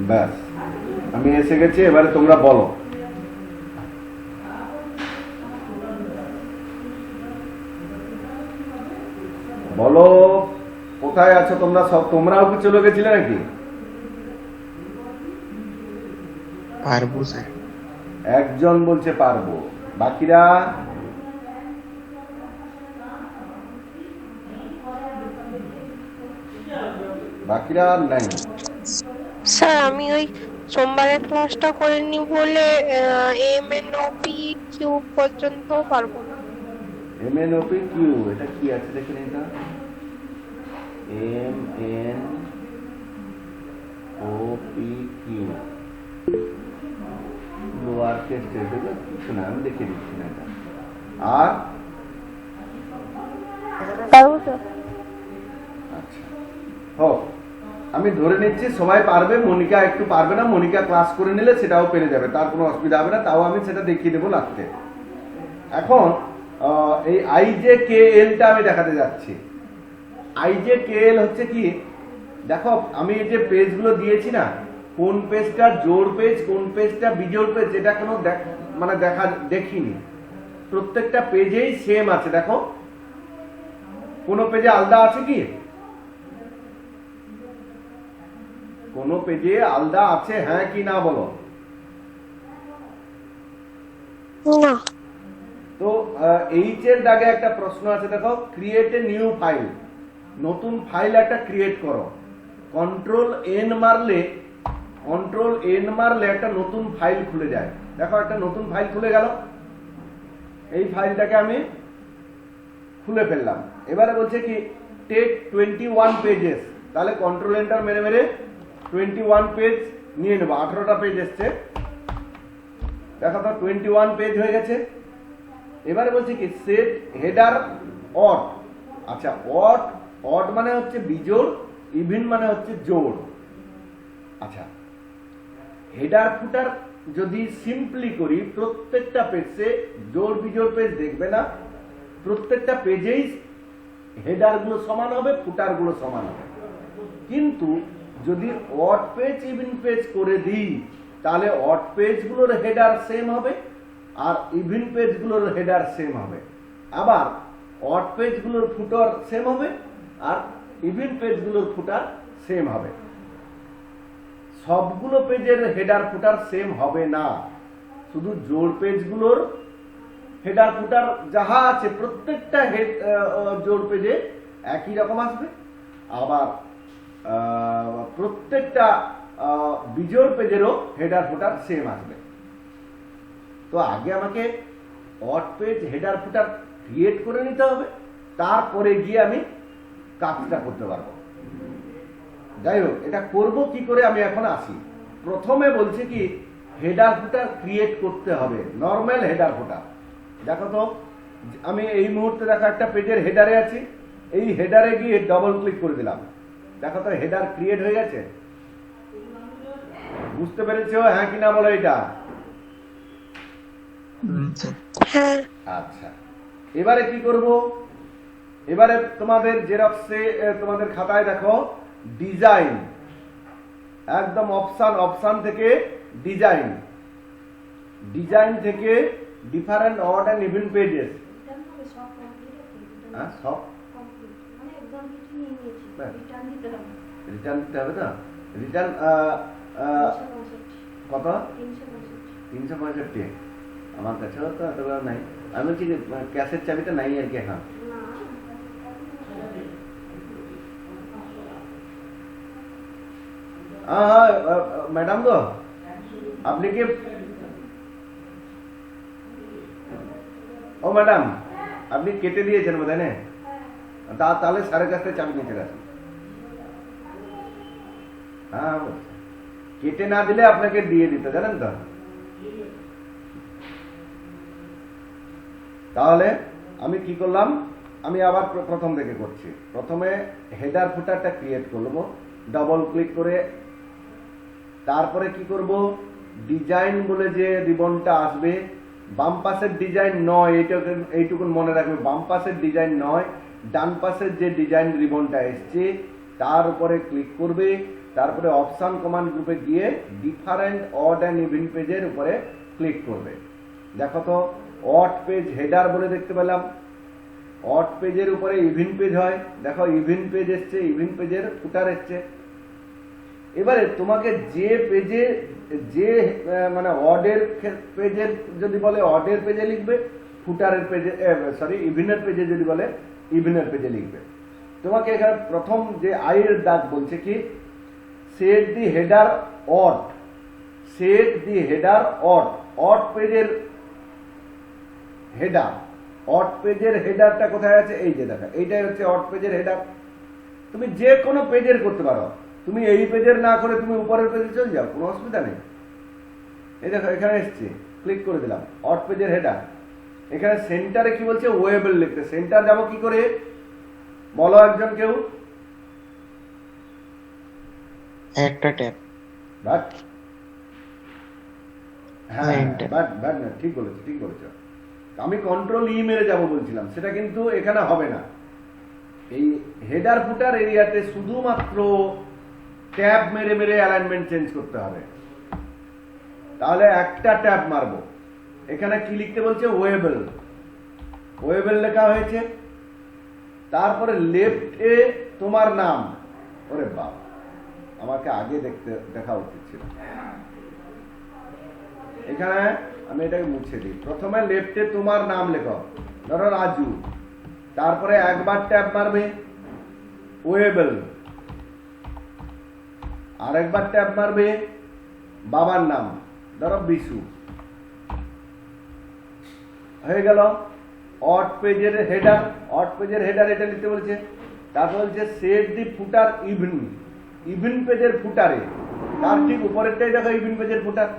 ব্যাস আমি এসে গেছি এবারে তোমরা বলো বলো কোথায় আছো তোমরা সব তোমরাও কি চলে গেছিলে নাকি পারবো স্যার একজন বলছে পারবো বাকিরা বাকিরা আর নাই স্যার আমি ওই সোমবারের ক্লাসটা করিনি বলে MNOP কিউ পর্যন্ত পারবো না। MNOP কিউ এটা কি আছে দেখেন এটা MNOP কিউ লোয়ার কেস এগুলো কিছু না আমি দেখে দিচ্ছি না এটা আর পারবো স্যার আচ্ছা হোক আমি ধরে নিচ্ছি সবাই পারবে মনিকা একটু পারবে না মনিকা ক্লাস করে নিলে সেটাও পেরে যাবে তার কোনো অসুবিধা হবে না তাও আমি সেটা দেখিয়ে দেবো লাগতে এখন এই IJKL টা আমি দেখাতে যাচ্ছি IJKL হচ্ছে কি দেখো আমি এই যে পেজগুলো দিয়েছি না কোন পেজটা জোড় পেজ কোন পেজটা বিজোড় পেজ এটা কোনো মানে দেখিনি প্রত্যেকটা পেজেই সেম আছে দেখো কোন পেজে আলাদা আছে কি কোন পেজে আলাদা আছে হ্যাঁ কি না বলো না তো এইচ এর দাগে একটা প্রশ্ন আছে দেখো ক্রিয়েট এ নিউ ফাইল নতুন ফাইল একটা ক্রিয়েট করো কন্ট্রোল এন মারলে একটা নতুন ফাইল খুলে যায় দেখো একটা নতুন ফাইল খুলে গেল এই ফাইলটাকে আমি খুলে ফেললাম এবারে বলছে কি টেক 21 পেজেস তাহলে কন্ট্রোল এন্টার মেরে মেরে 21 পেজ নিয়ে নেব 18টা পেজ এসছে দেখো তো 21 পেজ হয়ে গেছে এবারে বলছে কি সেট হেডার অড আচ্ছা অড মানে হচ্ছে বিজোড় ইভেন মানে হচ্ছে জোড় আচ্ছা হেডার ফুটার যদি সিম্পলি করি, প্রত্যেকটা পেজে জোড় বিজোড় পেজ দেখবে না, প্রত্যেকটা পেজেই হেডার গুলো সমান হবে, ফুটার গুলো সমান হবে। কিন্তু যদি অড পেজ ইভেন পেজ করে দিই, তাহলে অড পেজ গুলোর হেডার সেম হবে আর ইভেন পেজ গুলোর হেডার সেম হবে। আবার অড পেজ গুলোর ফুটার সেম হবে আর ইভেন পেজ গুলোর ফুটার সেম হবে। সবগুলো পেজের হেডার ফুটার সেম হবে না, শুধু জোড় পেজগুলোর হেডার ফুটার যাহা আছে প্রত্যেকটা জোড় পেজে একই রকম আসবে। আবার প্রত্যেকটা বিজোড় পেজেরও হেডার ফুটার সেম আসবে। তো আগে আমাকে অড পেজ হেডার ফুটার ক্রিয়েট করে নিতে হবে, তারপরে গিয়ে আমি কাজটা করতে পারবো। যাই হোক, এটা করব কি করে আমি এখন আসি। প্রথমে বলছে কি হেডার ফুটার ক্রিয়েট করতে হবে, নরমাল হেডার ফুটার। দেখো তো, আমি এই মুহূর্তে দেখো একটা পেজের হেডারে আছি, এই হেডারে গিয়ে ডবল ক্লিক করে দিলাম, দেখো তো হেডার ক্রিয়েট হয়ে গেছে। বুঝতে পেরেছো হ্যাঁ কি না বলো এটা? স্যার হ্যাঁ। আচ্ছা, এবারে কি করব? এবারে তোমাদের জেরক্সে তোমাদের খাতায় দেখো ডিজাইন, একদম অপশন থেকে ডিজাইন, ডিজাইন থেকে different odd and even pages. হ্যাঁ, সব রিটার্ন দিতে হবে তো। রিটার্ন কত? 365। আমার কাছেও তো এতগুলো নাই। আমি বলছি ক্যাশের চাবিটা নাই আর কি এখন। ম্যাডাম গো, আপনি কি, ও ম্যাডাম আপনি কেটে দিয়েছেন বোধ হয়, তাহলে স্যারের কাছ থেকে চাবি নিয়ে চলে আসুন। হ্যাঁ, কেটে না দিলে আপনাকে দিয়ে দিতে, জানেন তো। তাহলে আমি কি করলাম, আমি আবার প্রথম থেকে করছি। প্রথমে হেডার ফুটারটা ক্রিয়েট করব, ডবল ক্লিক করে। তারপরে কি করব, ডিজাইন বলে যে রিবনটা আসবে, বাম পাশের ডিজাইন নয়, এইটুকুন মনে রাখবে, বাম পাশের ডিজাইন নয়, ডান পাশের যে ডিজাইন রিবনটা এসছে তার উপরে ক্লিক করবে। তারপরে অপশন কমান্ড গ্রুপে গিয়ে ডিফারেন্ট অড এন্ড ইভেন পেজের উপরে ক্লিক করবে। দেখো তো অড পেজ হেডার বলে দেখতে পেলাম, অড পেজের উপরে ইভেন পেজ হয়, দেখো ইভেন পেজ এসছে, ইভেন পেজের ফুটার এসছে। এবারে তোমাকে যে পেজে যে মানে অডের পেজের যদি বলে অডের পেজে লিখবে, ফুটারের পেজে সরি ইভেনের পেজে যদি বলে ইভেনের পেজে লিখবে। তোমাকে এখানে প্রথম যে আইয়ের দাগ বলছে কি সেট দি হেডার অড, সেট দি হেডার অড, অড পেজের হেডার, অড পেজের হেডারটা কোথায় আছে? এই যে দেখা, এইটাই হচ্ছে অড পেজের হেডার। তুমি যে কোনো পেজের করতে পারো, তুমি এই পেজের না করে তুমি উপরের পেজে চলে যাও, কোনো অসুবিধা নেই। এই দেখো এখানে এসছে, ক্লিক করে দিলাম অড পেজের হেডার। এখানে সেন্টারে কি বলছে, ওয়েবল লিখতে। সেন্টার যাবো কি করে বলো একজন কেউ? একটা ট্যাব। বাট হ্যাঁ, বাট না, ঠিক বলেছো, ঠিক বলেছো। আমি কন্ট্রোল ই মেরে যাবো বলছিলাম, সেটা কিন্তু এখানে হবে না। এই হেডার ফুটার এরিয়াতে শুধুমাত্র ট্যাব মেরে মেরে অ্যালাইনমেন্ট চেঞ্জ করতে হবে। তাহলে একটা ট্যাব মারবো, এখানে কি লিখতে বলছে, ওয়েবল, ওয়েবল লেখা হয়েছে। তারপরে লেফটে তোমার নাম, ওরে বাবা আমাকে আগে দেখা উচিত ছিল। এখানে আমি এটাকে মুছে দিই। প্রথমে লেফটে তোমার নাম লেখো, ধরো রাজু, তারপরে একবার ট্যাব মারবে ওয়েবল, আরেকবার ট্যাব মারবে বাবার নাম, ধরো বিশু, হয়ে গেল। অড পেজের হেডার, অড পেজের হেডার এটা লিখতে বলছে। তারপর বলছে সেট দি ফুটার ইভেন, ইভেন পেজের ফুটারে, তার ঠিক উপরেরটাই দেখো ইভেন পেজের ফুটার।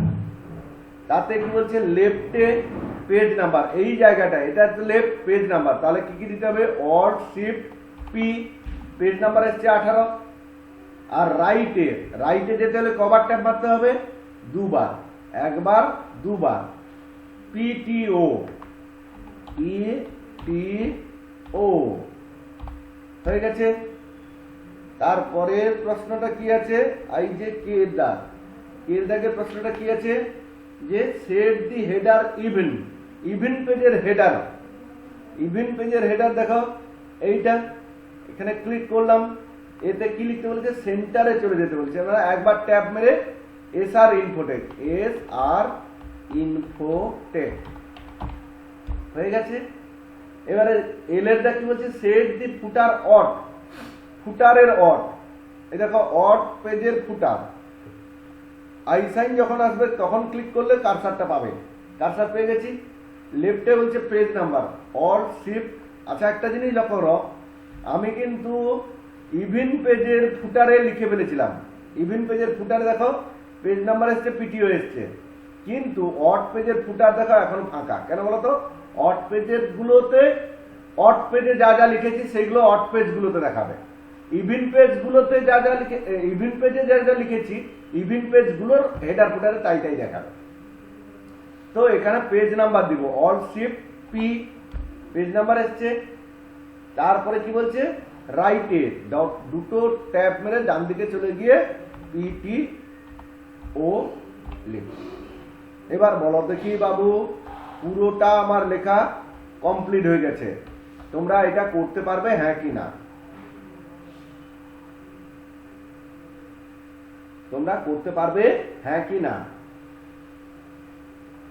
তাতে কি বলছে, লেফটে পেজ নাম্বার, এই জায়গাটা এটা হচ্ছে লেফট পেজ নাম্বার। তাহলে কি কি দিতে হবে, alt shift P, page number এসছে 18। আর রাইটে, রাইটে যেতে হলে কভার ট্যাব মারতে হবে দুবার, একবার দুবার, পিটিও, পিটিও হয়ে গেছে। তারপরের প্রশ্নটা কি আছে, এই যে কের দাগের প্রশ্নটা কি আছে, যে সেট দি হেডার ইভেন, ইভেন পেজের হেডার, ইভেন পেজের হেডার দেখো এইটা, এখানে ক্লিক করলাম, এতে কি লিখতে বলছে, সেন্টারে চলে যেতে বলছে। আমরা একবার ট্যাব মেরে এসআর ইনফোটেক, এসআর ইনফোটেক হয়ে গেছে। এবারে এল এর কি বলছে, সেট দি ফুটার অট, ফুটারের অট, এই দেখো অট পেজের ফুটার, আই সাইন যখন আসবে তখন ক্লিক করলে কারসারটা পাবে, কারসার পেয়ে গেছি। লেফটে বলছে পেজ নাম্বার, অল্ট শিফট। আচ্ছা একটা জিনিস লক্ষ্য করো, আমি কিন্তু ইভেন পেজের ফুটারে লিখে ফেলেছিলাম, ইভেন পেজের ফুটারে দেখো পেজ নাম্বার এসছে, পিটিও এসছে, কিন্তু অট পেজের ফুটার দেখো এখন ফাঁকা। কেন বলতো, অট পেজের গুলোতে, অট পেজে যা যা লিখেছি সেগুলো অট পেজ গুলোতে দেখাবে, ইভেন পেজ গুলোতে যা যা লিখে, ইভেন পেজে যা যা লিখেছি ইভেন পেজ গুলোর হেডার ফুটারে তাই তাই দেখাবে। তো এখানে পেজ নাম্বার দিব, all shift P, page number এসছে। তারপরে কি বলছে, রাইটে দুটো ট্যাব মেরে ডান দিকে চলে গিয়ে পিটি ও লিখ। এবার বলো দেখি বাবু, পুরোটা আমার লেখা কমপ্লিট হয়ে গেছে, তোমরা এটা করতে পারবে হ্যাঁ কি না? তোমরা করতে পারবে হ্যাঁ কি না?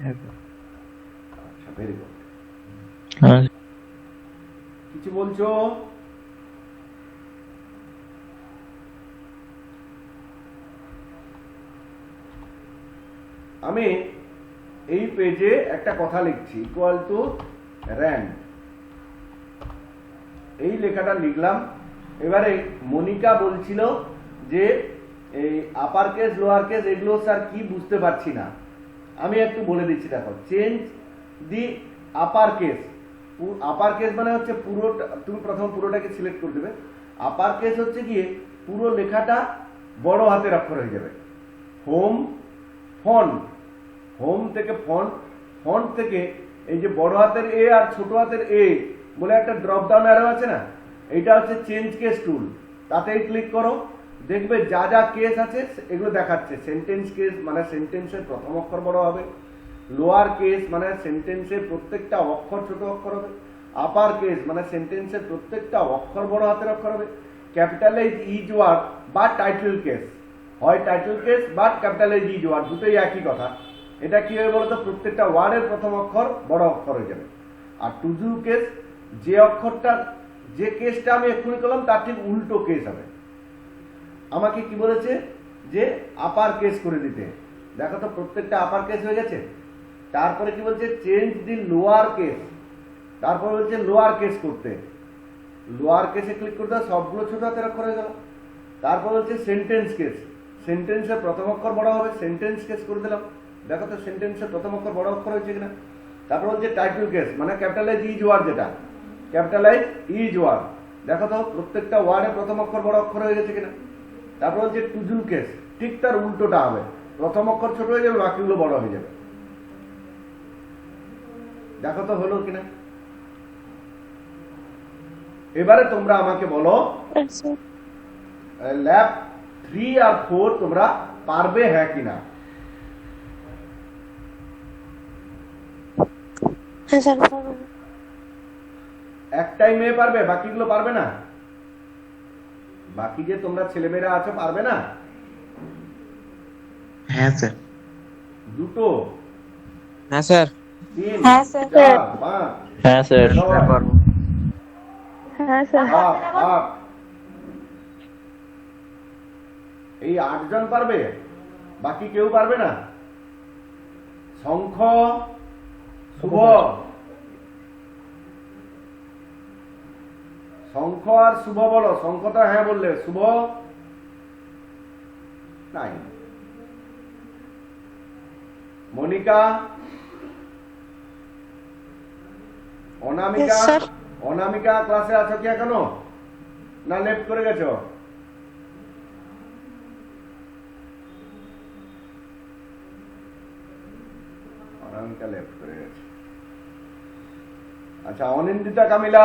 আচ্ছা, ভেরি গুড। হ্যাঁ কিছু বলছো? আমি এই পেজে একটা কথা লিখছি, ইকুয়াল টু র্যান্ড, এই লেখাটা লিখলাম। এবারে মনিকা বলছিল যে এই আপার কেস লোয়ার কেস এগুলো স্যার কি বুঝতে পারছি না, আমি একটু বলে দিচ্ছি। দেখো, চেঞ্জ দি আপার কেস, আপার কেস মানে হচ্ছে পুরোটা, তুমি প্রথম পুরোটাকে সিলেক্ট করে দেবে। আপার কেস হচ্ছে গিয়ে পুরো লেখাটা বড় হাতের অক্ষর হয়ে যাবে। হোম, ফন্ট, হোম থেকে ফন্ট, ফন্ট থেকে এই যে বড় হাতের এ আর ছোট হাতের এ বলে একটা ড্রপ ডাউন অ্যারো আছে না, এইটা হচ্ছে চেঞ্জ কেস টুল, তাতেই ক্লিক করো, দেখবে যা যা কেস আছে এগুলো দেখাচ্ছে। সেন্টেন্স কেস মানে সেন্টেন্সের প্রথম অক্ষর বড় হবে, লোয়ার কেস মানে সেন্টেন্সের প্রত্যেকটা অক্ষর ছোট অক্ষর হবে, আপার কেস মানে সেন্টেন্সের প্রত্যেকটা অক্ষর বড় হাতের অক্ষর হবে, ক্যাপিটালাইজ ইজ ওয়ার্ড বা টাইটেল কেস, হয় টাইটেল কেস বা ক্যাপিটালাইজ ইজ ওয়ার্ড, দুটোই একই কথা। এটা কি হবে বলতো, প্রত্যেকটা ওয়ার্ডের প্রথম অক্ষর বড় অক্ষর হয়ে যাবে। আর টু ডু কেস, যে অক্ষরটা, যে কেসটা আমি এক্ষুনি করলাম তার ঠিক উল্টো কেস হবে। আমাকে কি বলেছে, যে আপার কেস করে দিতে, দেখো তো প্রত্যেকটা আপার কেস হয়ে গেছে। তারপরে কি বলছে, চেঞ্জ দি লোয়ার কেস, তারপরে বলছে লোয়ার কেস করতে, লোয়ার কেসে ক্লিক করতে সবগুলো ছোট হাতের অক্ষর হয়ে গেল। তারপর হচ্ছে সেন্টেন্স কেস, সেন্টেন্সের প্রথম অক্ষর বড় হবে, সেন্টেন্স কেস করে দিলাম, দেখো তো সেন্টেন্সের প্রথম অক্ষর বড় অক্ষর হয়েছে কিনা। তারপর হচ্ছে টাইটেল কেস মানে ক্যাপিটালাইজ ইজ ওয়ার্ড, যেটা ক্যাপিটালাইজ ইজ ওয়ার্ড, দেখো তো প্রত্যেকটা ওয়ার্ডের প্রথম অক্ষর বড় অক্ষর হয়ে গেছে কিনা। তারপর হচ্ছে টুজুল কেস, ঠিক তার উল্টোটা হবে, প্রথম অক্ষর ছোট হয়ে যাবে, বাকিগুলো বড় হয়ে যাবে, দেখো তো হলো কিনা। এবারে তোমরা আমাকে বলো, আচ্ছা ল্যাব 3 আর 4 তোমরা পারবে হ্যাঁ কিনা? হ্যাঁ স্যার পারবো। একটাই মেয়ে পারবে, বাকিগুলো পারবে না? বাকি যে তোমরা ছেলেমেয়েরা আছো পারবে না? হ্যাঁ স্যার। দুটো, হ্যাঁ স্যার। 3, হ্যাঁ, স্যার। 4, 5, হ্যাঁ স্যার। 6, হ্যাঁ স্যার। 8, এই 8 জন পারবে, বাকি কেউ পারবে না? শঙ্খ, শুভ, শঙ্খ আর শুভ বলো, শঙ্খটা হ্যাঁ বললে, শুভ নাই। মনিকা, অনামিকা, Yes, sir. অনামিকা ক্লাসে আছো কি এখনো, না লেফট করে গেছো? মনিকা লেফট করে গেছে। আচ্ছা, অনিন্দিতা কামিলা